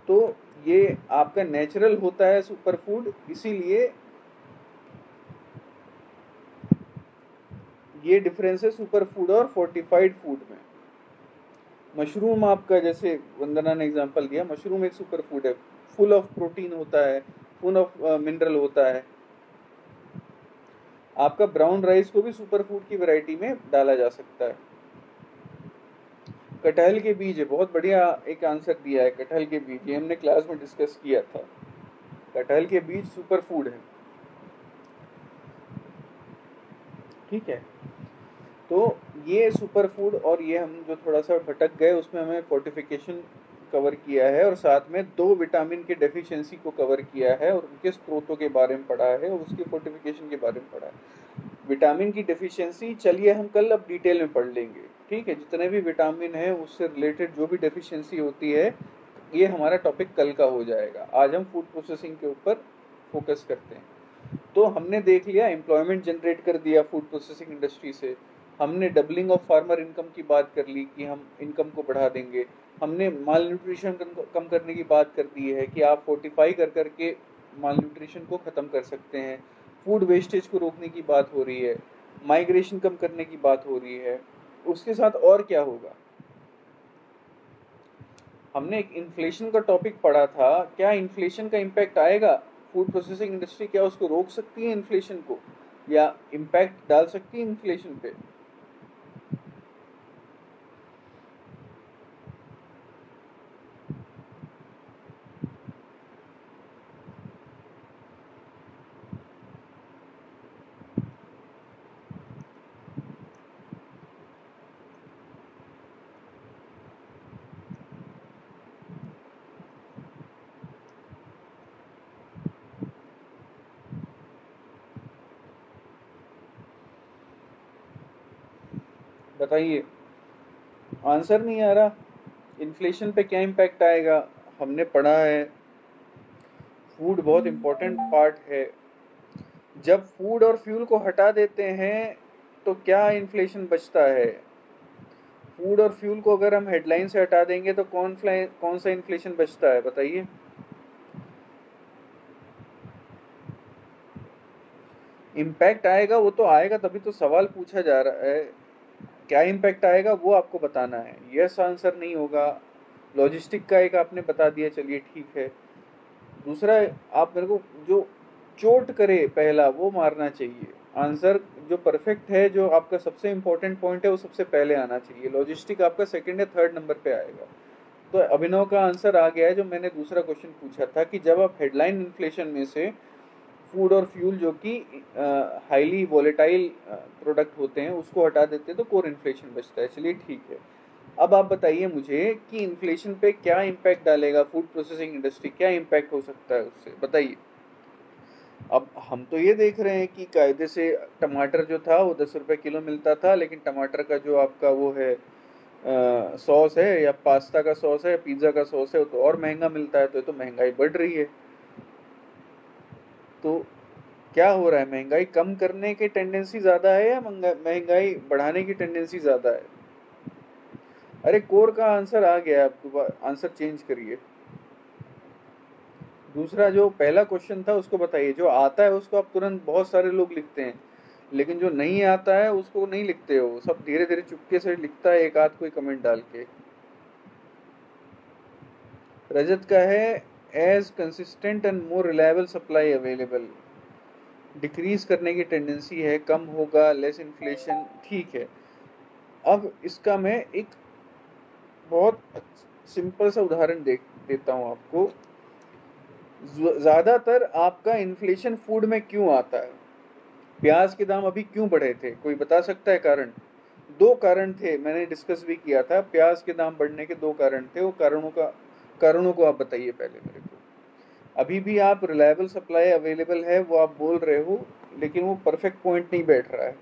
तो ये आपका नेचुरल होता है सुपर फूड, इसीलिए ये डिफरेंस है सुपर फूड और फोर्टिफाइड फूड में। मशरूम आपका, जैसे वंदना ने एग्जांपल दिया, मशरूम एक सुपर फूड है, फुल ऑफ प्रोटीन होता है, फुल ऑफ मिनरल होता है। आपका ब्राउन राइस को भी सुपर फूड की वैरायटी में डाला जा सकता है। कटहल के बीज है, बहुत बढ़िया एक आंसर दिया है, कटहल के बीज, ये हमने क्लास में डिस्कस किया था। कटहल के बीज सुपर फूड है। ठीक है, तो ये सुपर फूड, और ये हम जो थोड़ा सा भटक गए उसमें हमें फोर्टिफिकेशन कवर किया है और साथ में 2 विटामिन की डेफिशिएंसी को कवर किया है और उनके स्रोतों के बारे में पढ़ा है और उसकी फोर्टिफिकेशन के बारे में पढ़ा है। विटामिन की डेफिशिएंसी चलिए हम कल अब डिटेल में पढ़ लेंगे। ठीक है, जितने भी विटामिन है उससे रिलेटेड जो भी डेफिशिएंसी होती है, ये हमारा टॉपिक कल का हो जाएगा। आज हम फूड प्रोसेसिंग के ऊपर फोकस करते हैं। तो हमने देख लिया, एम्प्लॉयमेंट जनरेट कर दिया फूड प्रोसेसिंग इंडस्ट्री से, हमने डबलिंग ऑफ फार्मर इनकम की बात कर ली कि हम इनकम को बढ़ा देंगे, हमने माल न्यूट्रिशन कम करने की बात कर दी है कि आप फोर्टिफाई कर करके माल न्यूट्रिशन को ख़त्म कर सकते हैं, फूड वेस्टेज को रोकने की बात हो रही है, माइग्रेशन कम करने की बात हो रही है। उसके साथ और क्या होगा, हमने एक इन्फ्लेशन का टॉपिक पढ़ा था, क्या इन्फ्लेशन का इम्पैक्ट आएगा फूड प्रोसेसिंग इंडस्ट्री, क्या उसको रोक सकती है इन्फ्लेशन को या इम्पैक्ट डाल सकती है इन्फ्लेशन पे? बताइए, आंसर नहीं आ रहा। इन्फ्लेशन पे क्या इम्पैक्ट आएगा, हमने पढ़ा है, फूड बहुत इंपॉर्टेंट पार्ट है। जब फूड और फ्यूल को हटा देते हैं तो क्या इन्फ्लेशन बचता है? फूड और फ्यूल को अगर हम हेडलाइन से हटा देंगे तो कौन सा इन्फ्लेशन बचता है, बताइए। इम्पैक्ट आएगा, वो तो आएगा, तभी तो सवाल पूछा जा रहा है, क्या इम्पैक्ट आएगा वो आपको बताना है। यस आंसर नहीं होगा। लॉजिस्टिक का एक आपने बता दिया, चलिए ठीक है। दूसरा, आप मेरे को जो चोट करे पहला वो मारना चाहिए। आंसर जो परफेक्ट है, जो आपका सबसे इंपॉर्टेंट पॉइंट है, वो सबसे पहले आना चाहिए। लॉजिस्टिक आपका सेकंड या थर्ड नंबर पे आएगा। तो अभिनव का आंसर आ गया है, जो मैंने दूसरा क्वेश्चन पूछा था कि जब आप हेडलाइन इन्फ्लेशन में से फूड और फ्यूल जो कि हाईली वॉलेटाइल प्रोडक्ट होते हैं उसको हटा देते हैं तो कोर इन्फ्लेशन बचता है। चलिए ठीक है, अब आप बताइए मुझे कि इन्फ्लेशन पे क्या इम्पैक्ट डालेगा फूड प्रोसेसिंग इंडस्ट्री, क्या इम्पैक्ट हो सकता है उससे, बताइए। अब हम तो ये देख रहे हैं कि कायदे से टमाटर जो था वो 10 रुपए किलो मिलता था, लेकिन टमाटर का जो आपका वो है सॉस है, या पास्ता का सॉस है, पिज्ज़ा का सॉस है, वो तो और महंगा मिलता है। तो ये तो महंगाई बढ़ रही है। तो क्या हो रहा है, महंगाई कम करने की टेंडेंसी ज़्यादा है या महंगाई बढ़ाने की टेंडेंसी ज़्यादा है? अरे कोर का आंसर आ गया, आप दोबारा आंसर चेंज करिए। दूसरा जो पहला क्वेश्चन था उसको बताइए। जो आता है उसको आप तुरंत, बहुत सारे लोग लिखते हैं, लेकिन जो नहीं आता है उसको नहीं लिखते हो, सब धीरे धीरे चुपके से लिखता है, एक आध कोई कमेंट डाल के। रजत का है as consistent and more reliable supply available. Decrease करने की टेंडेंसी है, कम होगा, लेस इन्फ्लेशन, ठीक है। अब इसका मैं एक बहुत सिंपल सा उदाहरण देता हूँ आपको। ज़्यादातर आपका इन्फ्लेशन फूड में क्यों आता है? प्याज के दाम अभी क्यों बढ़े थे, कोई बता सकता है कारण? दो कारण थे, मैंने डिस्कस भी किया था। प्याज के दाम बढ़ने के दो कारण थे, वो कारणों को आप बताइए पहले मेरे को। अभी भी आप रिलायबल सप्लाई अवेलेबल है वो आप बोल रहे हो, लेकिन वो परफेक्ट पॉइंट नहीं बैठ रहा है।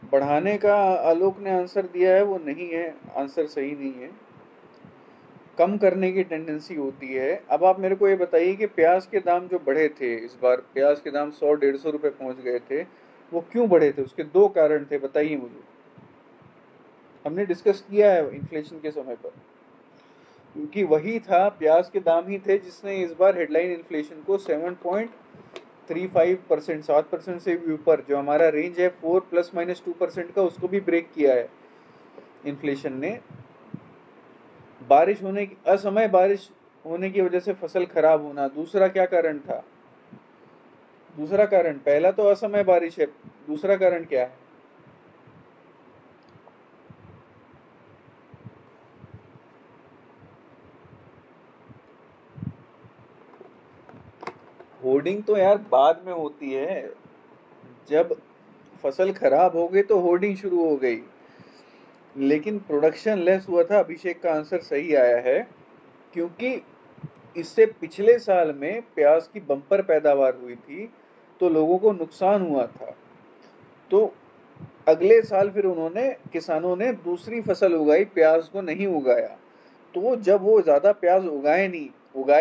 बढ़ाने का आलोक ने आंसर दिया है, वो नहीं है, आंसर सही नहीं है। कम करने की टेंडेंसी होती है। अब आप मेरे को ये बताइए कि प्याज के दाम जो बढ़े थे, इस बार प्याज के दाम 100-150 रुपए पहुंच गए थे, वो क्यों बढ़े थे? उसके दो कारण थे, बताइए मुझे। हमने डिस्कस किया है इन्फ्लेशन के समय पर, क्योंकि वही था, प्याज के दाम ही थे जिसने इस बार हेडलाइन इन्फ्लेशन को 7.35%, 7% से भी ऊपर, जो हमारा रेंज है 4 ± 2% का, उसको भी ब्रेक किया है इन्फ्लेशन ने। असमय बारिश होने की वजह से फसल खराब होना दूसरा क्या कारण था? दूसरा कारण, पहला तो असमय बारिश है, दूसरा कारण क्या है? होर्डिंग तो यार बाद में होती है, जब फसल खराब हो गई तो होर्डिंग शुरू हो गई, लेकिन प्रोडक्शन लेस हुआ था। अभिषेक का आंसर सही आया है, क्योंकि इससे पिछले साल में प्याज की बम्पर पैदावार हुई थी तो लोगों को नुकसान हुआ था। तो अगले साल फिर किसानों ने दूसरी फसल उगाई, प्याज को नहीं उगाया। तो जब वो ज्यादा प्याज उगाए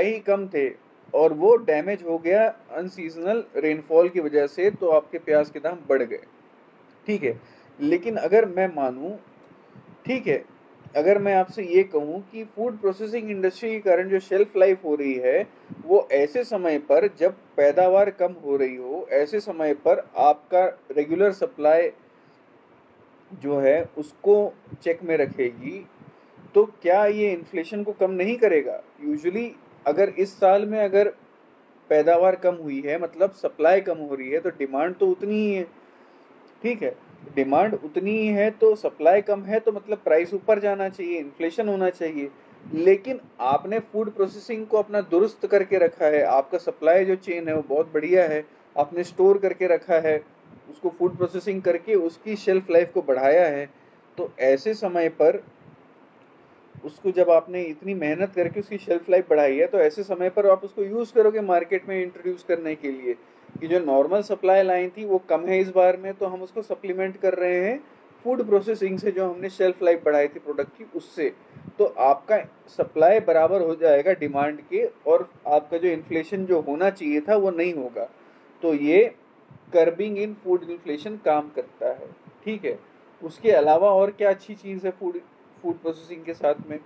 ही कम थे, और वो डैमेज हो गया अनसीजनल रेनफॉल की वजह से, तो आपके प्याज के दाम बढ़ गए। ठीक है, लेकिन अगर मैं मानूं, ठीक है, अगर मैं आपसे ये कहूं कि फूड प्रोसेसिंग इंडस्ट्री के कारण जो शेल्फ लाइफ हो रही है, वो ऐसे समय पर जब पैदावार कम हो रही हो, ऐसे समय पर आपका रेगुलर सप्लाई जो है उसको चेक में रखेगी, तो क्या ये इन्फ्लेशन को कम नहीं करेगा? यूजुअली अगर इस साल में अगर पैदावार कम हुई है, मतलब सप्लाई कम हो रही है, तो डिमांड तो उतनी ही है। ठीक है, डिमांड उतनी ही है तो सप्लाई कम है, तो मतलब प्राइस ऊपर जाना चाहिए, इन्फ्लेशन होना चाहिए। लेकिन आपने फूड प्रोसेसिंग को अपना दुरुस्त करके रखा है, आपका सप्लाई जो चेन है वो बहुत बढ़िया है, आपने स्टोर करके रखा है, उसको फूड प्रोसेसिंग करके उसकी शेल्फ लाइफ को बढ़ाया है। तो ऐसे समय पर उसको, जब आपने इतनी मेहनत करके उसकी शेल्फ लाइफ बढ़ाई है, तो ऐसे समय पर आप उसको यूज़ करोगे मार्केट में इंट्रोड्यूस करने के लिए, कि जो नॉर्मल सप्लाई लाइन थी वो कम है इस बार में, तो हम उसको सप्लीमेंट कर रहे हैं फूड प्रोसेसिंग से, जो हमने शेल्फ लाइफ बढ़ाई थी प्रोडक्ट की, उससे। तो आपका सप्लाई बराबर हो जाएगा डिमांड के, और आपका जो इन्फ्लेशन जो होना चाहिए था वो नहीं होगा। तो ये कर्बिंग इन फूड इन्फ्लेशन काम करता है। ठीक है, उसके अलावा और क्या अच्छी चीज़ है फूड फूड प्रोसेसिंग के साथ में?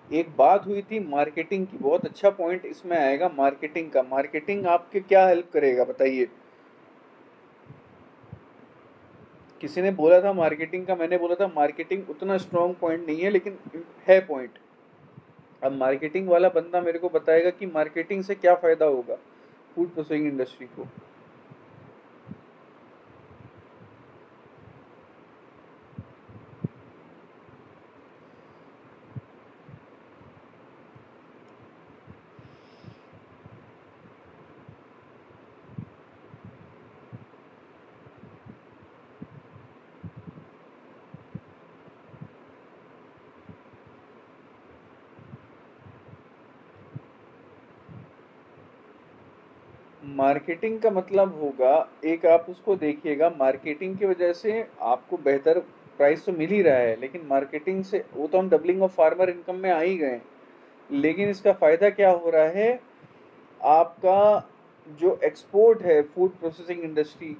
एक बात हुई थी मार्केटिंग की, बहुत अच्छा पॉइंट इसमें आएगा मार्केटिंग का। मार्केटिंग आपके क्या हेल्प करेगा बताइए? किसी ने बोला था मार्केटिंग का, मैंने बोला था मार्केटिंग उतना स्ट्रॉन्ग पॉइंट नहीं है, लेकिन है पॉइंट। अब मार्केटिंग वाला बंदा मेरे को बताएगा कि मार्केटिंग से क्या फायदा होगा फूड प्रोसेसिंग इंडस्ट्री को। मार्केटिंग का मतलब होगा, एक आप उसको देखिएगा, मार्केटिंग की वजह से आपको बेहतर प्राइस तो मिल ही रहा है, लेकिन मार्केटिंग से वो तो हम डबलिंग ऑफ फार्मर इनकम में आ ही गए, लेकिन इसका फायदा क्या हो रहा है? आपका जो एक्सपोर्ट है फूड प्रोसेसिंग इंडस्ट्री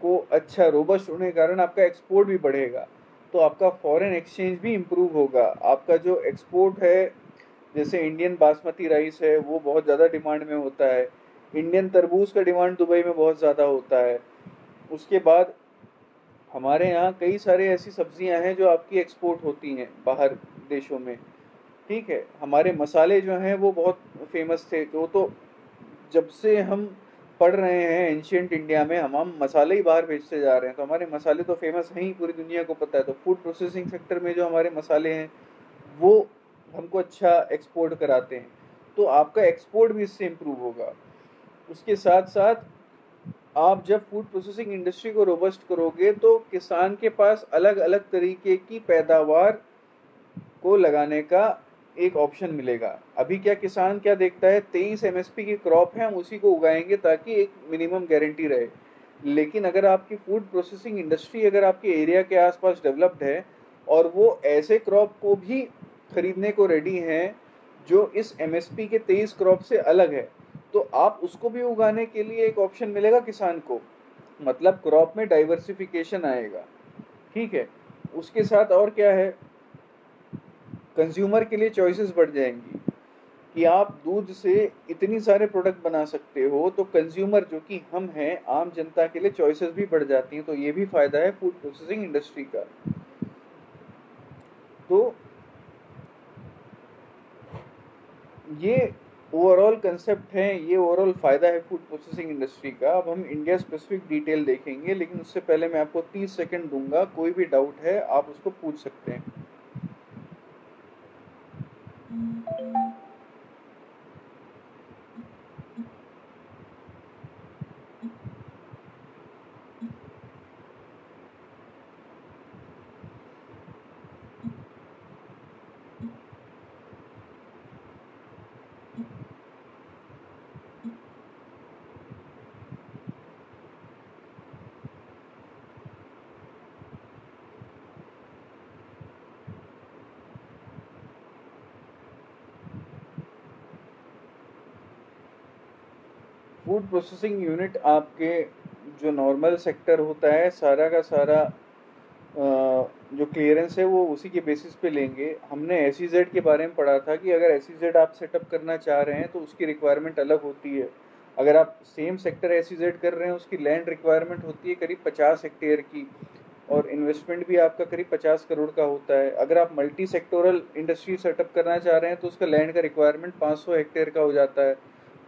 को अच्छा रोबस्ट होने के कारण आपका एक्सपोर्ट भी बढ़ेगा, तो आपका फॉरेन एक्सचेंज भी इम्प्रूव होगा। आपका जो एक्सपोर्ट है, जैसे इंडियन बासमती राइस है वो बहुत ज़्यादा डिमांड में होता है, इंडियन तरबूज का डिमांड दुबई में बहुत ज़्यादा होता है। उसके बाद हमारे यहाँ कई सारे ऐसी सब्जियां हैं जो आपकी एक्सपोर्ट होती हैं बाहर देशों में। ठीक है, हमारे मसाले जो हैं वो बहुत फेमस थे, तो जब से हम पढ़ रहे हैं एंशियंट इंडिया में, हम मसाले ही बाहर भेजते जा रहे हैं, तो हमारे मसाले तो फेमस हैं ही, पूरी दुनिया को पता है। तो फूड प्रोसेसिंग सेक्टर में जो हमारे मसाले हैं वो हमको अच्छा एक्सपोर्ट कराते हैं, तो आपका एक्सपोर्ट भी इससे इम्प्रूव होगा। उसके साथ साथ आप जब फूड प्रोसेसिंग इंडस्ट्री को रोबस्ट करोगे तो किसान के पास अलग अलग तरीके की पैदावार को लगाने का एक ऑप्शन मिलेगा। अभी क्या किसान क्या देखता है, 23 एमएसपी की क्रॉप है, हम उसी को उगाएंगे ताकि एक मिनिमम गारंटी रहे। लेकिन अगर आपकी फूड प्रोसेसिंग इंडस्ट्री अगर आपके एरिया के आसपास डेवलप्ड है और वो ऐसे क्रॉप को भी खरीदने को रेडी हैं जो इस एमएसपी के 23 क्रॉप से अलग है, तो आप उसको भी उगाने के लिए एक ऑप्शन मिलेगा किसान को। मतलब क्रॉप में डाइवर्सिफिकेशन आएगा। ठीक है, उसके साथ और क्या है, कंज्यूमर के लिए चॉइसेस बढ़ जाएंगी कि आप दूध से इतनी सारे प्रोडक्ट बना सकते हो, तो कंज्यूमर जो कि हम हैं आम जनता के लिए चॉइसेस भी बढ़ जाती हैं। तो ये भी फायदा है फूड प्रोसेसिंग इंडस्ट्री का। तो ये ओवरऑल कंसेप्ट है, ये ओवरऑल फायदा है फूड प्रोसेसिंग इंडस्ट्री का। अब हम इंडिया स्पेसिफिक डिटेल देखेंगे, लेकिन उससे पहले मैं आपको 30 सेकंड दूंगा, कोई भी डाउट है आप उसको पूछ सकते हैं। फूड प्रोसेसिंग यूनिट आपके जो नॉर्मल सेक्टर होता है सारा का सारा जो क्लियरेंस है वो उसी के बेसिस पे लेंगे। हमने एसईजेड के बारे में पढ़ा था कि अगर एसईजेड आप सेटअप करना चाह रहे हैं तो उसकी रिक्वायरमेंट अलग होती है। अगर आप सेम सेक्टर एसईजेड कर रहे हैं उसकी लैंड रिक्वायरमेंट होती है करीब 50 हेक्टेयर की, और इन्वेस्टमेंट भी आपका करीब 50 करोड़ का होता है। अगर आप मल्टी सेक्टोरल इंडस्ट्री सेटअप करना चाह रहे हैं तो उसका लैंड का रिक्वायरमेंट 500 हेक्टेयर का हो जाता है,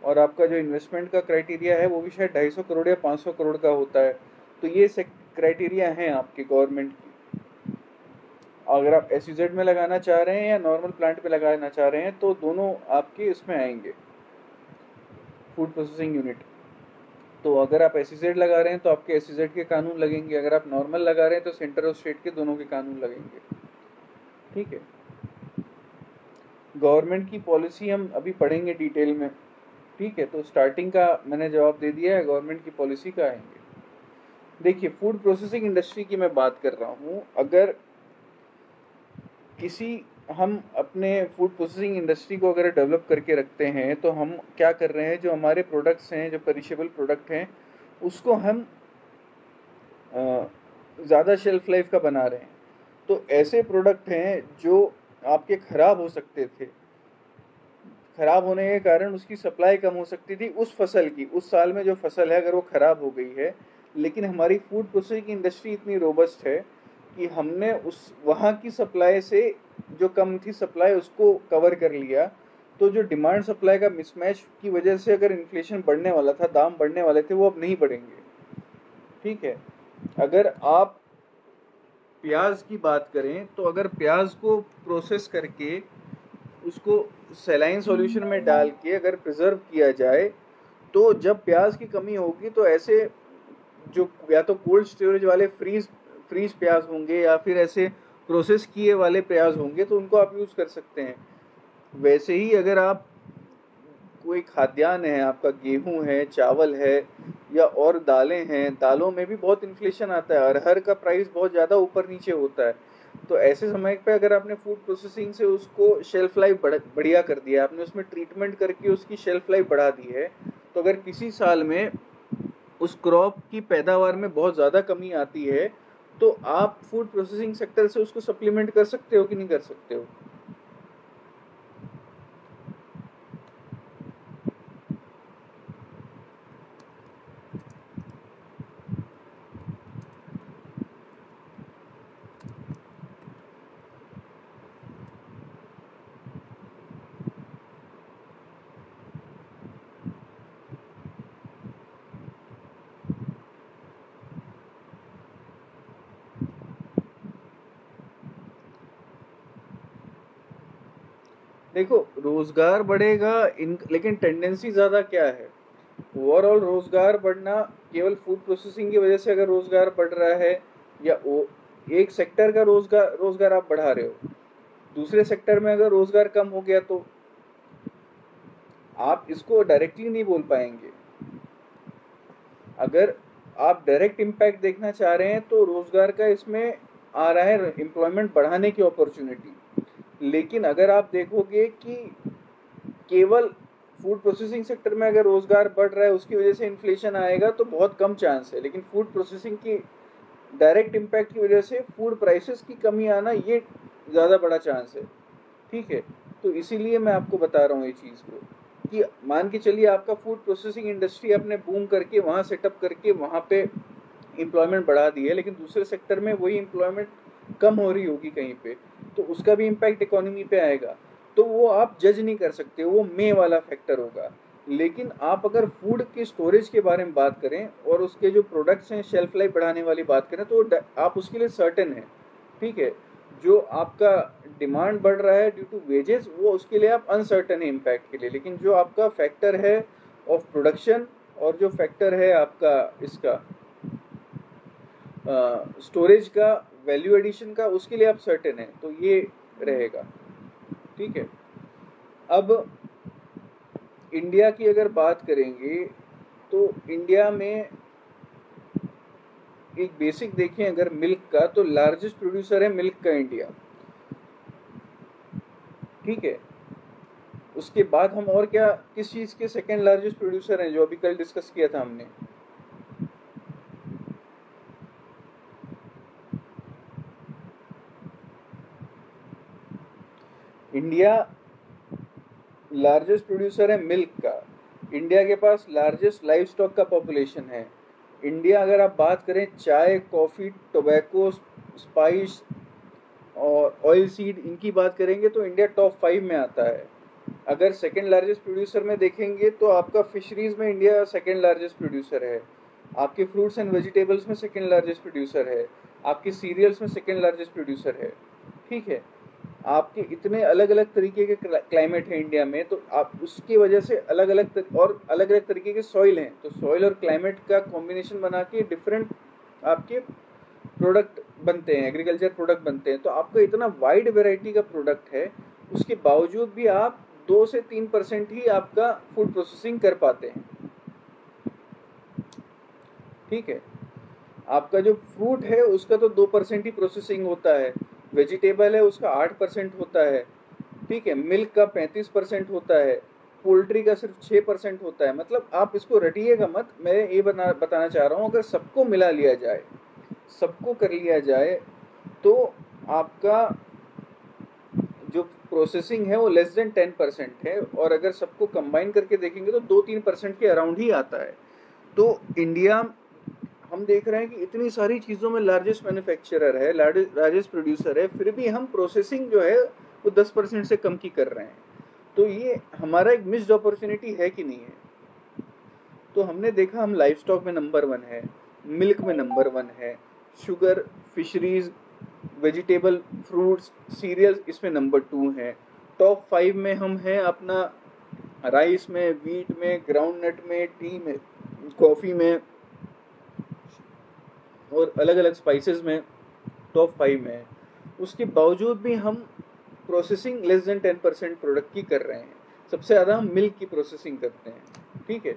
और आपका जो इन्वेस्टमेंट का क्राइटेरिया है वो भी शायद 250 करोड़ या 500 करोड़ का होता है। तो ये क्राइटेरिया हैं आपके गवर्नमेंट की। अगर आप एसईजेड में लगाना चाह रहे हैं या नॉर्मल प्लांट पे लगाना चाह रहे हैं तो दोनों आपके इसमें आएंगे, फूड प्रोसेसिंग यूनिट। तो अगर आप एसईजेड लगा रहे हैं तो आपके एसईजेड के कानून लगेंगे, अगर आप नॉर्मल लगा रहे हैं तो सेंटर और स्टेट के दोनों के कानून लगेंगे। ठीक है, गवर्नमेंट की पॉलिसी हम अभी पढ़ेंगे डिटेल में। ठीक है, तो स्टार्टिंग का मैंने जवाब दे दिया है, गवर्नमेंट की पॉलिसी का आएंगे। देखिए, फूड प्रोसेसिंग इंडस्ट्री की मैं बात कर रहा हूँ। अगर किसी हम अपने फूड प्रोसेसिंग इंडस्ट्री को अगर डेवलप करके रखते हैं तो हम क्या कर रहे हैं, जो हमारे प्रोडक्ट्स हैं, जो पेरिशेबल प्रोडक्ट हैं, उसको हम ज़्यादा शेल्फ लाइफ का बना रहे हैं। तो ऐसे प्रोडक्ट हैं जो आपके ख़राब हो सकते थे, ख़राब होने के कारण उसकी सप्लाई कम हो सकती थी उस फसल की, उस साल में जो फसल है अगर वो ख़राब हो गई है, लेकिन हमारी फूड प्रोसेसिंग इंडस्ट्री इतनी रोबस्ट है कि हमने उस वहाँ की सप्लाई से जो कम थी सप्लाई उसको कवर कर लिया। तो जो डिमांड सप्लाई का मिसमैच की वजह से अगर इन्फ्लेशन बढ़ने वाला था, दाम बढ़ने वाले थे, वो अब नहीं बढ़ेंगे। ठीक है, अगर आप प्याज की बात करें तो अगर प्याज को प्रोसेस करके उसको सैलाइन सॉल्यूशन में डाल के अगर प्रिजर्व किया जाए, तो जब प्याज की कमी होगी तो ऐसे जो या तो कोल्ड स्टोरेज वाले फ्रीज प्याज होंगे या फिर ऐसे प्रोसेस किए वाले प्याज होंगे, तो उनको आप यूज़ कर सकते हैं। वैसे ही अगर आप कोई खाद्यान्न है, आपका गेहूं है, चावल है, या और दालें हैं, दालों में भी बहुत इन्फ्लेशन आता है, अरहर का प्राइस बहुत ज़्यादा ऊपर नीचे होता है। तो ऐसे समय पे अगर आपने फूड प्रोसेसिंग से उसको शेल्फ लाइफ बढ़िया कर दिया, आपने उसमें ट्रीटमेंट करके उसकी शेल्फ लाइफ बढ़ा दी है, तो अगर किसी साल में उस क्रॉप की पैदावार में बहुत ज़्यादा कमी आती है तो आप फूड प्रोसेसिंग सेक्टर से उसको सप्लीमेंट कर सकते हो कि नहीं कर सकते हो। देखो, रोजगार बढ़ेगा लेकिन टेंडेंसी ज्यादा क्या है, ओवरऑल रोजगार बढ़ना केवल फूड प्रोसेसिंग की वजह से अगर रोजगार बढ़ रहा है, या एक सेक्टर का रोजगार रोजगार आप बढ़ा रहे हो, दूसरे सेक्टर में अगर रोजगार कम हो गया तो आप इसको डायरेक्टली नहीं बोल पाएंगे। अगर आप डायरेक्ट इम्पैक्ट देखना चाह रहे हैं तो रोजगार का इसमें आ रहा है एम्प्लॉयमेंट बढ़ाने की अपॉर्चुनिटी। लेकिन अगर आप देखोगे कि केवल फूड प्रोसेसिंग सेक्टर में अगर रोजगार बढ़ रहा है उसकी वजह से इन्फ्लेशन आएगा तो बहुत कम चांस है, लेकिन फूड प्रोसेसिंग की डायरेक्ट इम्पैक्ट की वजह से फूड प्राइसेस की कमी आना ये ज़्यादा बड़ा चांस है। ठीक है, तो इसीलिए मैं आपको बता रहा हूँ ये चीज़ को कि मान के चलिए आपका फूड प्रोसेसिंग इंडस्ट्री आपने बूम करके वहाँ सेटअप करके वहाँ पे एम्प्लॉयमेंट बढ़ा दी है, लेकिन दूसरे सेक्टर में वही एम्प्लॉयमेंट कम हो रही होगी कहीं पे, तो उसका भी इम्पैक्ट इकोनॉमी पे आएगा। तो वो आप जज नहीं कर सकते, वो मे वाला फैक्टर होगा। लेकिन आप अगर फूड के स्टोरेज के बारे में बात करें और उसके जो प्रोडक्ट्स हैं शेल्फ लाइफ बढ़ाने वाली बात करें तो आप उसके लिए सर्टेन है। ठीक है, जो आपका डिमांड बढ़ रहा है ड्यू टू वेजेस वो उसके लिए आप अनसर्टेन है इम्पैक्ट के लिए, लेकिन जो आपका फैक्टर है ऑफ प्रोडक्शन और जो फैक्टर है आपका इसका स्टोरेज का वैल्यू एडिशन का उसके लिए आप सर्टेन है, तो ये रहेगा। ठीक है, अब इंडिया की अगर बात करेंगे तो इंडिया में एक बेसिक देखें अगर मिल्क का, तो लार्जेस्ट प्रोड्यूसर है मिल्क का इंडिया। ठीक है, उसके बाद हम और क्या किस चीज़ के सेकेंड लार्जेस्ट प्रोड्यूसर हैं जो अभी कल डिस्कस किया था हमने, इंडिया लार्जेस्ट प्रोड्यूसर है मिल्क का। इंडिया के पास लार्जेस्ट लाइव स्टॉक का पॉपुलेशन है। इंडिया अगर आप बात करें चाय, कॉफ़ी, टोबैको, स्पाइस और ऑयल सीड इनकी बात करेंगे तो इंडिया टॉप 5 में आता है। अगर सेकेंड लार्जेस्ट प्रोड्यूसर में देखेंगे तो आपका फिशरीज में इंडिया सेकेंड लार्जेस्ट प्रोड्यूसर है, आपके फ्रूट्स एंड वेजिटेबल्स में सेकेंड लार्जेस्ट प्रोड्यूसर है, आपके सीरियल्स में सेकेंड लार्जेस्ट प्रोड्यूसर है। ठीक है, आपके इतने अलग अलग तरीके के क्लाइमेट है इंडिया में, तो आप उसकी वजह से अलग अलग तरीके के सॉइल हैं, तो सॉइल और क्लाइमेट का कॉम्बिनेशन बना के डिफरेंट आपके प्रोडक्ट बनते हैं, एग्रीकल्चर प्रोडक्ट बनते हैं। तो आपका इतना वाइड वेराइटी का प्रोडक्ट है, उसके बावजूद भी आप 2 से 3% ही आपका फूड प्रोसेसिंग कर पाते हैं। ठीक है, आपका जो फ्रूट है उसका तो 2% ही प्रोसेसिंग होता है, वेजिटेबल है उसका 8% होता है। ठीक है, मिल्क का 35% होता है, पोल्ट्री का सिर्फ 6% होता है। मतलब आप इसको रटिएगा मत, मैं ये बताना चाह रहा हूँ अगर सबको मिला लिया जाए, सबको कर लिया जाए तो आपका जो प्रोसेसिंग है वो लेस देन 10% है, और अगर सबको कंबाइन करके देखेंगे तो 2-3% के अराउंड ही आता है। तो इंडिया हम देख रहे हैं कि इतनी सारी चीज़ों में लार्जेस्ट मैन्युफैक्चरर है, लार्जेस्ट प्रोड्यूसर है, फिर भी हम प्रोसेसिंग जो है वो 10% से कम की कर रहे हैं। तो ये हमारा एक मिस्ड अपॉर्चुनिटी है कि नहीं है। तो हमने देखा हम लाइफ स्टॉक में नंबर 1 है, मिल्क में नंबर 1 है, sugar, fisheries, vegetable, fruits, cereals इसमें नंबर 2 है। टॉप 5 में हम हैं अपना राइस में, वीट में, ग्राउंड नट में, टी में, कॉफ़ी में और अलग अलग स्पाइसेस में टॉप 5 में है। उसके बावजूद भी हम प्रोसेसिंग लेस देन 10% प्रोडक्ट की कर रहे हैं। सबसे ज़्यादा हम मिल्क की प्रोसेसिंग करते हैं। ठीक है,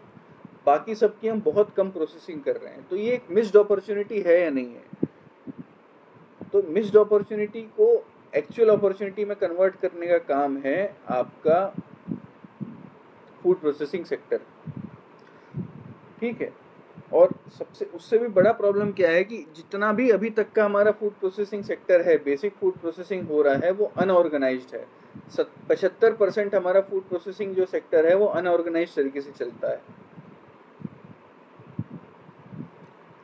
बाकी सबकी हम बहुत कम प्रोसेसिंग कर रहे हैं। तो ये एक मिस्ड अपॉर्चुनिटी है या नहीं है। तो मिस्ड अपॉर्चुनिटी को एक्चुअल अपॉर्चुनिटी में कन्वर्ट करने का काम है आपका फूड प्रोसेसिंग सेक्टर। ठीक है, और सबसे उससे भी बड़ा प्रॉब्लम क्या है कि जितना भी अभी तक का हमारा फूड प्रोसेसिंग सेक्टर है, बेसिक फूड प्रोसेसिंग हो रहा है, वो अनऑर्गेनाइज्ड है। 75% हमारा फूड प्रोसेसिंग जो सेक्टर है वो अनऑर्गेनाइज्ड तरीके से चलता है।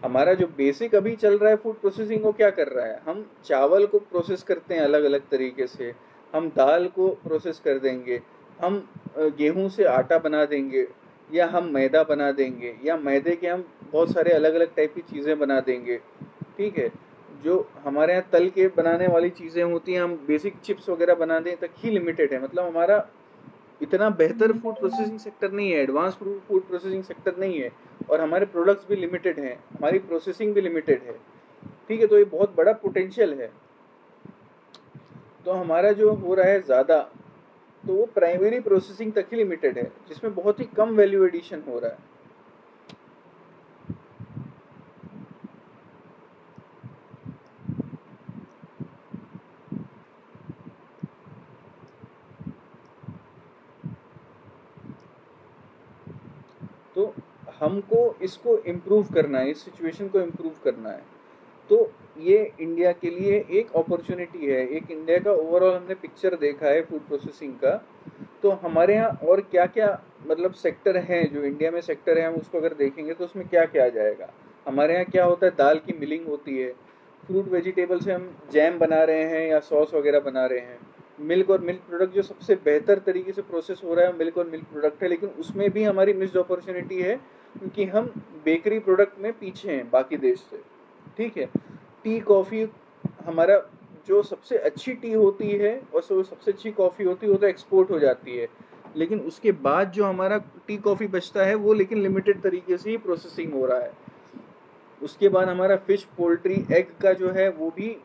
हमारा जो बेसिक अभी चल रहा है फूड प्रोसेसिंग वो क्या कर रहा है, हम चावल को प्रोसेस करते हैं अलग अलग तरीके से, हम दाल को प्रोसेस कर देंगे, हम गेहूं से आटा बना देंगे, या हम मैदा बना देंगे, या मैदे के हम बहुत सारे अलग अलग टाइप की चीज़ें बना देंगे। ठीक है, जो हमारे यहाँ तल के बनाने वाली चीज़ें होती हैं, हम बेसिक चिप्स वगैरह बनाने तक ही लिमिटेड है। मतलब हमारा इतना बेहतर फूड प्रोसेसिंग सेक्टर नहीं है, एडवांस फूड प्रोसेसिंग सेक्टर नहीं है, और हमारे प्रोडक्ट्स भी लिमिटेड हैं, हमारी प्रोसेसिंग भी लिमिटेड है। ठीक है, तो ये बहुत बड़ा पोटेंशियल है। तो हमारा जो हो रहा है ज़्यादा, तो वो प्राइमरी प्रोसेसिंग तक ही लिमिटेड है, जिसमें बहुत ही कम वैल्यू एडिशन हो रहा है। तो हमको इसको इम्प्रूव करना है, इस सिचुएशन को इम्प्रूव करना है। तो ये इंडिया के लिए एक अपॉर्चुनिटी है। एक इंडिया का ओवरऑल हमने पिक्चर देखा है फूड प्रोसेसिंग का। तो हमारे यहाँ और क्या क्या मतलब सेक्टर हैं, जो इंडिया में सेक्टर है, हम उसको अगर देखेंगे तो उसमें क्या क्या आ जाएगा। हमारे यहाँ क्या होता है, दाल की मिलिंग होती है, फ्रूट वेजिटेबल से हम जैम बना रहे हैं या सॉस वगैरह बना रहे हैं। मिल्क और मिल्क प्रोडक्ट जो सबसे बेहतर तरीके से प्रोसेस हो रहा है मिल्क और मिल्क प्रोडक्ट है, लेकिन उसमें भी हमारी मिस्ड अपॉर्चुनिटी है, क्योंकि हम बेकरी प्रोडक्ट में पीछे हैं बाकी देश से। ठीक है, टी कॉफ़ी, हमारा जो सबसे अच्छी टी होती है और सबसे अच्छी कॉफ़ी होती है वो तो एक्सपोर्ट हो जाती है, लेकिन उसके बाद जो हमारा टी कॉफ़ी बचता है वो लेकिन लिमिटेड तरीके से ही प्रोसेसिंग हो रहा है। उसके बाद हमारा फिश, पोल्ट्री, एग का जो है वो भी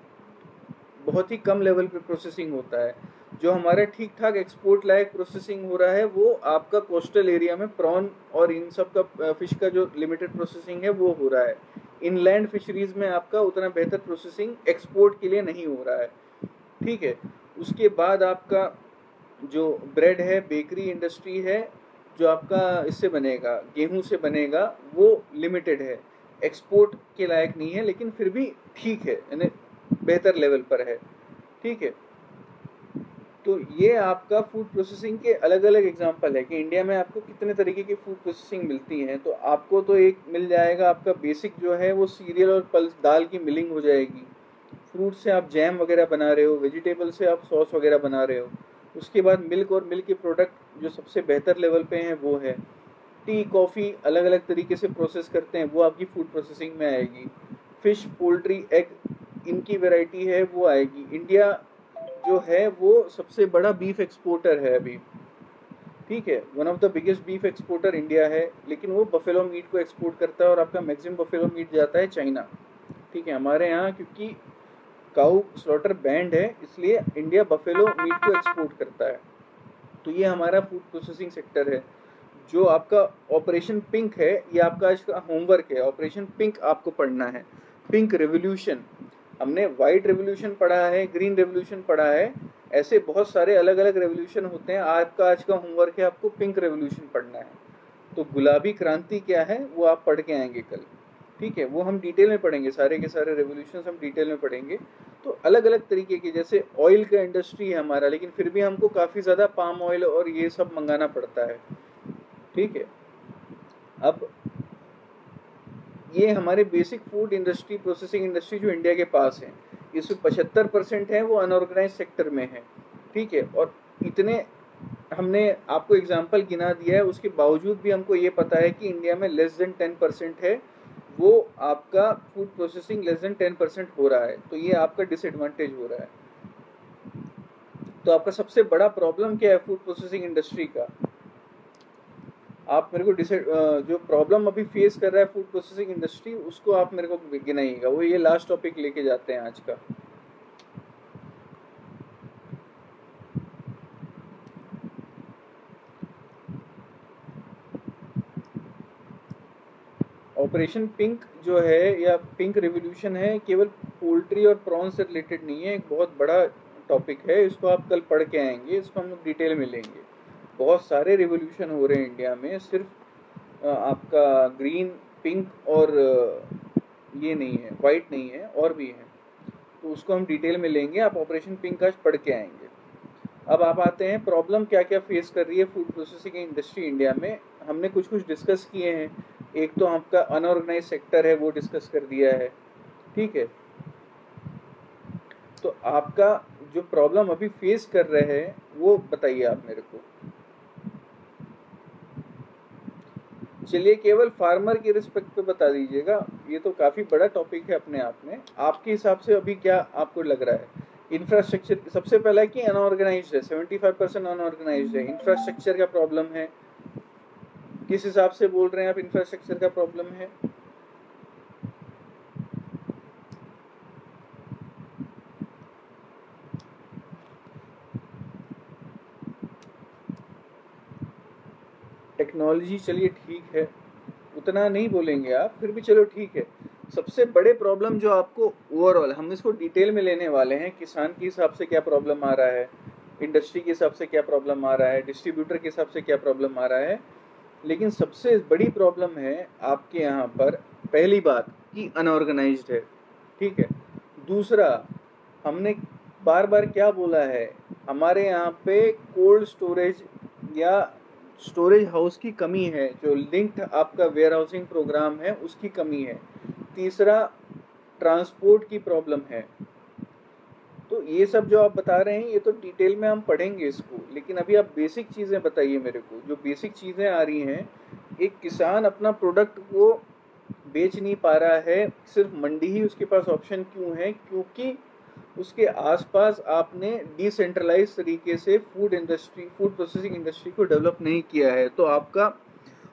बहुत ही कम लेवल पे प्रोसेसिंग होता है। जो हमारा ठीक ठाक एक्सपोर्ट लायक प्रोसेसिंग हो रहा है वो आपका कोस्टल एरिया में प्रॉन और इन सब का फिश का जो लिमिटेड प्रोसेसिंग है वो हो रहा है। इनलैंड फिशरीज में आपका उतना बेहतर प्रोसेसिंग एक्सपोर्ट के लिए नहीं हो रहा है। ठीक है, उसके बाद आपका जो ब्रेड है, बेकरी इंडस्ट्री है, जो आपका इससे बनेगा, गेहूं से बनेगा, वो लिमिटेड है, एक्सपोर्ट के लायक नहीं है, लेकिन फिर भी ठीक है, यानी बेहतर लेवल पर है। ठीक है, तो ये आपका फूड प्रोसेसिंग के अलग अलग एग्जांपल है कि इंडिया में आपको कितने तरीके की फूड प्रोसेसिंग मिलती हैं। तो आपको तो एक मिल जाएगा, आपका बेसिक जो है वो सीरियल और पल्स दाल की मिलिंग हो जाएगी। फ्रूट से आप जैम वगैरह बना रहे हो, वेजिटेबल से आप सॉस वगैरह बना रहे हो। उसके बाद मिल्क और मिल्क के प्रोडक्ट जो सबसे बेहतर लेवल पे हैं वो है। टी, कॉफ़ी अलग अलग तरीके से प्रोसेस करते हैं, वो आपकी फूड प्रोसेसिंग में आएगी। फिश, पोल्ट्री, एग, इनकी वैरायटी है वो आएगी। इंडिया जो है वो सबसे बड़ा बीफ एक्सपोर्टर है अभी। ठीक है, one of the biggest beef exporter India है, लेकिन वो बफेलो मीट को एक्सपोर्ट करता है और आपका मैक्सिमम बफेलो मीट जाता है चाइना। ठीक है, हमारे यहाँ क्योंकि काऊ स्लॉटर बैंड है, इसलिए इंडिया बफेलो मीट को एक्सपोर्ट करता है। तो ये हमारा फूड प्रोसेसिंग सेक्टर है। जो आपका ऑपरेशन पिंक है, ये आपका आज का होमवर्क है। ऑपरेशन पिंक आपको पढ़ना है, पिंक रेवोल्यूशन। हमने वाइट रेवोल्यूशन पढ़ा है, ग्रीन रेवोल्यूशन पढ़ा है, ऐसे बहुत सारे अलग अलग रेवोल्यूशन होते हैं। आपका आज का होमवर्क है, आपको पिंक रेवोल्यूशन पढ़ना है। तो गुलाबी क्रांति क्या है वो आप पढ़ के आएंगे कल। ठीक है, वो हम डिटेल में पढ़ेंगे, सारे के सारे रेवोल्यूशन हम डिटेल में पढ़ेंगे। तो अलग अलग तरीके की, जैसे ऑयल का इंडस्ट्री है हमारा, लेकिन फिर भी हमको काफ़ी ज़्यादा पाम ऑयल और ये सब मंगाना पड़ता है। ठीक है, अब ये हमारे basic food industry, processing industry जो इंडिया के पास है, इसमें 75% है वो अनऑर्गेनाइज सेक्टर में है। ठीक है, और इतने हमने आपको एग्जाम्पल गिना दिया है, उसके बावजूद भी हमको ये पता है कि इंडिया में लेस देन 10% है वो आपका फूड प्रोसेसिंग, लेस देन 10% हो रहा है। तो ये आपका डिसएडवांटेज हो रहा है। तो आपका सबसे बड़ा प्रॉब्लम क्या है फूड प्रोसेसिंग इंडस्ट्री का? आप मेरे को जो प्रॉब्लम अभी फेस कर रहा है फूड प्रोसेसिंग इंडस्ट्री, उसको आप मेरे को गिनाइएगा। वो ये लास्ट टॉपिक लेके जाते हैं आज का। ऑपरेशन पिंक जो है या पिंक रेवोल्यूशन है, केवल पोल्ट्री और प्रॉन्स से रिलेटेड नहीं है, एक बहुत बड़ा टॉपिक है। इसको आप कल पढ़ के आएंगे, इसको हम लोग डिटेल में लेंगे। बहुत सारे रेवोल्यूशन हो रहे हैं इंडिया में, सिर्फ आपका ग्रीन, पिंक और ये नहीं है, वाइट नहीं है, और भी है। तो उसको हम डिटेल में लेंगे, आप ऑपरेशन पिंक आज पढ़ के आएंगे। अब आप आते हैं प्रॉब्लम क्या क्या फेस कर रही है फूड प्रोसेसिंग इंडस्ट्री इंडिया में। हमने कुछ कुछ डिस्कस किए हैं। एक तो आपका अनऑर्गेनाइज सेक्टर है, वो डिस्कस कर दिया है। ठीक है, तो आपका जो प्रॉब्लम अभी फेस कर रहे हैं वो बताइए आप मेरे को। चलिए केवल फार्मर के रिस्पेक्ट पे बता दीजिएगा, ये तो काफ़ी बड़ा टॉपिक है अपने आप में। आपके हिसाब से अभी क्या आपको लग रहा है? इंफ्रास्ट्रक्चर सबसे पहला कि अनऑर्गेनाइज्ड है, 75% अनऑर्गेनाइज्ड है, इंफ्रास्ट्रक्चर का प्रॉब्लम है। किस हिसाब से बोल रहे हैं आप इंफ्रास्ट्रक्चर का प्रॉब्लम है? टेक्नोलॉजी, चलिए ठीक है, उतना नहीं बोलेंगे आप, फिर भी चलो ठीक है। सबसे बड़े प्रॉब्लम जो आपको ओवरऑल, हम इसको डिटेल में लेने वाले हैं, किसान के हिसाब से क्या प्रॉब्लम आ रहा है, इंडस्ट्री के हिसाब से क्या प्रॉब्लम आ रहा है, डिस्ट्रीब्यूटर के हिसाब से क्या प्रॉब्लम आ रहा है। लेकिन सबसे बड़ी प्रॉब्लम है आपके यहाँ पर, पहली बात कि अनऑर्गेनाइज्ड है, ठीक है। दूसरा, हमने बार बार क्या बोला है, हमारे यहाँ पे कोल्ड स्टोरेज या स्टोरेज हाउस की कमी है, जो लिंक्ड आपका वेयर हाउसिंग प्रोग्राम है उसकी कमी है। तीसरा, ट्रांसपोर्ट की प्रॉब्लम है। तो ये सब जो आप बता रहे हैं ये तो डिटेल में हम पढ़ेंगे इसको, लेकिन अभी आप बेसिक चीज़ें बताइए मेरे को। जो बेसिक चीज़ें आ रही हैं, एक किसान अपना प्रोडक्ट को बेच नहीं पा रहा है, सिर्फ मंडी ही उसके पास ऑप्शन क्यों है? क्योंकि उसके आसपास आपने डिसेंट्रलाइज तरीके से food industry, food processing industry को डेवलप नहीं किया है। तो आपका,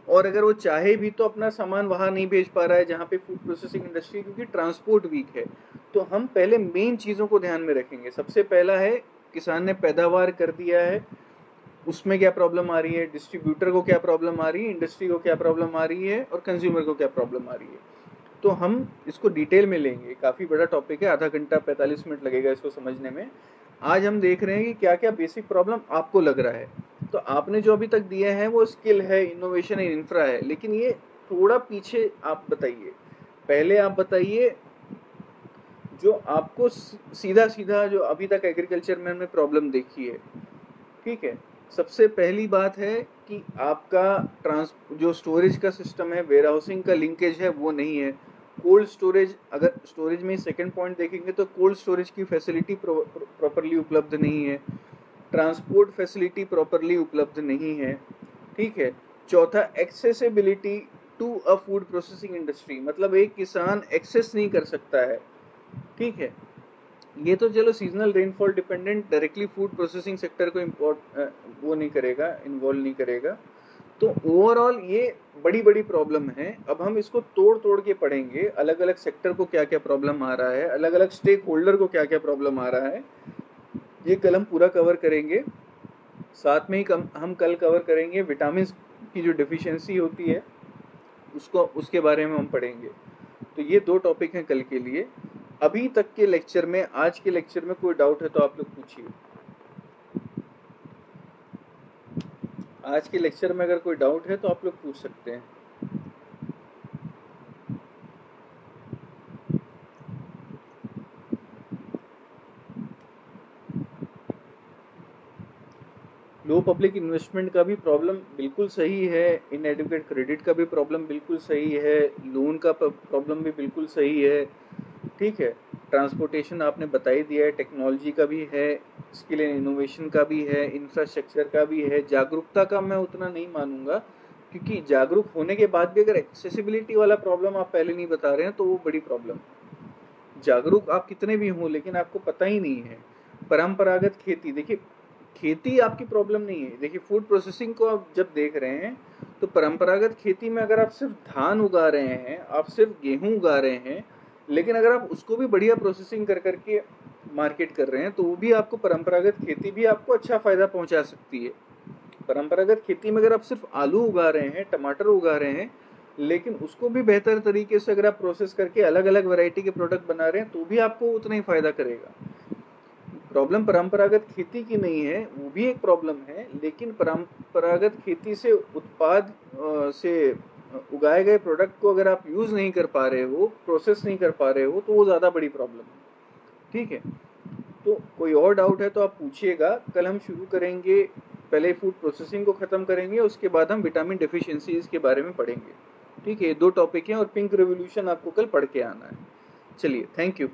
और अगर वो चाहे भी तो अपना सामान वहाँ नहीं भेज पा रहा है जहाँ पे फूड प्रोसेसिंग इंडस्ट्री, क्योंकि ट्रांसपोर्ट वीक है। तो हम पहले मेन चीज़ों को ध्यान में रखेंगे। सबसे पहला है, किसान ने पैदावार कर दिया है, उसमें क्या प्रॉब्लम आ रही है, डिस्ट्रीब्यूटर को क्या प्रॉब्लम आ रही है, इंडस्ट्री को क्या प्रॉब्लम आ रही है, और कंज्यूमर को क्या प्रॉब्लम आ रही है। तो हम इसको डिटेल में लेंगे, काफ़ी बड़ा टॉपिक है, आधा घंटा 45 मिनट लगेगा इसको समझने में। आज हम देख रहे हैं कि क्या क्या बेसिक प्रॉब्लम आपको लग रहा है। तो आपने जो अभी तक दिया है वो स्किल है, इनोवेशन है, इंफ्रा है, लेकिन ये थोड़ा पीछे आप बताइए। पहले आप बताइए जो आपको सीधा सीधा, जो अभी तक एग्रीकल्चर में हमने प्रॉब्लम देखी है, ठीक है। सबसे पहली बात है कि आपका जो स्टोरेज का सिस्टम है, वेयर हाउसिंग का लिंकेज है, वो नहीं है। कोल्ड स्टोरेज, अगर स्टोरेज में सेकंड पॉइंट देखेंगे तो कोल्ड स्टोरेज की फैसिलिटी प्रॉपरली उपलब्ध नहीं है, ट्रांसपोर्ट फैसिलिटी प्रॉपरली उपलब्ध नहीं है, ठीक है। चौथा, accessibility to a food processing industry, मतलब एक किसान एक्सेस नहीं कर सकता है, ठीक है। ये तो चलो seasonal rainfall dependent, directly food processing sector को वो नहीं करेगा, इन्वॉल्व नहीं करेगा। तो ओवरऑल ये बड़ी बड़ी प्रॉब्लम है। अब हम इसको तोड़ तोड़ के पढ़ेंगे, अलग अलग सेक्टर को क्या क्या प्रॉब्लम आ रहा है, अलग अलग स्टेक होल्डर को क्या क्या प्रॉब्लम आ रहा है, ये कल हम पूरा कवर करेंगे। साथ में ही हम कल कवर करेंगे विटामिन की जो डिफिशियंसी होती है उसको, उसके बारे में हम पढ़ेंगे। तो ये 2 टॉपिक हैं कल के लिए। अभी तक के लेक्चर में, आज के लेक्चर में कोई डाउट है तो आप लोग पूछिए। आज के लेक्चर में अगर कोई डाउट है तो आप लोग पूछ सकते हैं। लो पब्लिक इन्वेस्टमेंट का भी प्रॉब्लम बिल्कुल सही है, इनएडिक्वेट क्रेडिट का भी प्रॉब्लम बिल्कुल सही है, लोन का प्रॉब्लम भी बिल्कुल सही है, ठीक है। ट्रांसपोर्टेशन आपने बता ही दिया है, टेक्नोलॉजी का भी है, स्किल एंड इनोवेशन का भी है, इंफ्रास्ट्रक्चर का भी है। जागरूकता का मैं उतना नहीं मानूंगा, क्योंकि जागरूक होने के बाद भी अगर एक्सेसिबिलिटी वाला प्रॉब्लम आप पहले नहीं बता रहे हैं तो वो बड़ी प्रॉब्लम है। जागरूक आप कितने भी हों लेकिन आपको पता ही नहीं है। परंपरागत खेती, देखिए खेती आपकी प्रॉब्लम नहीं है। देखिए फूड प्रोसेसिंग को आप जब देख रहे हैं तो परंपरागत खेती में अगर आप सिर्फ धान उगा रहे हैं, आप सिर्फ गेहूं उगा रहे हैं, लेकिन अगर आप उसको भी बढ़िया प्रोसेसिंग कर करके मार्केट कर रहे हैं तो वो भी आपको, परंपरागत खेती भी आपको अच्छा फायदा पहुंचा सकती है। परंपरागत खेती में अगर आप सिर्फ आलू उगा रहे हैं, टमाटर उगा रहे हैं, लेकिन उसको भी बेहतर तरीके से अगर आप प्रोसेस करके अलग अलग वैरायटी के प्रोडक्ट बना रहे हैं तो भी आपको उतना ही फायदा करेगा। प्रॉब्लम परंपरागत खेती की नहीं है, वो भी एक प्रॉब्लम है, लेकिन परंपरागत खेती से उत्पाद से उगाए गए प्रोडक्ट को अगर आप यूज नहीं कर पा रहे हो, प्रोसेस नहीं कर पा रहे हो, तो वो ज्यादा बड़ी प्रॉब्लम है, ठीक है। तो कोई और डाउट है तो आप पूछिएगा। कल हम शुरू करेंगे, पहले फूड प्रोसेसिंग को खत्म करेंगे, उसके बाद हम विटामिन डेफिशिएंसीज के बारे में पढ़ेंगे, ठीक है। 2 टॉपिक हैं और पिंक रेवोल्यूशन आपको कल पढ़ के आना है। चलिए, थैंक यू।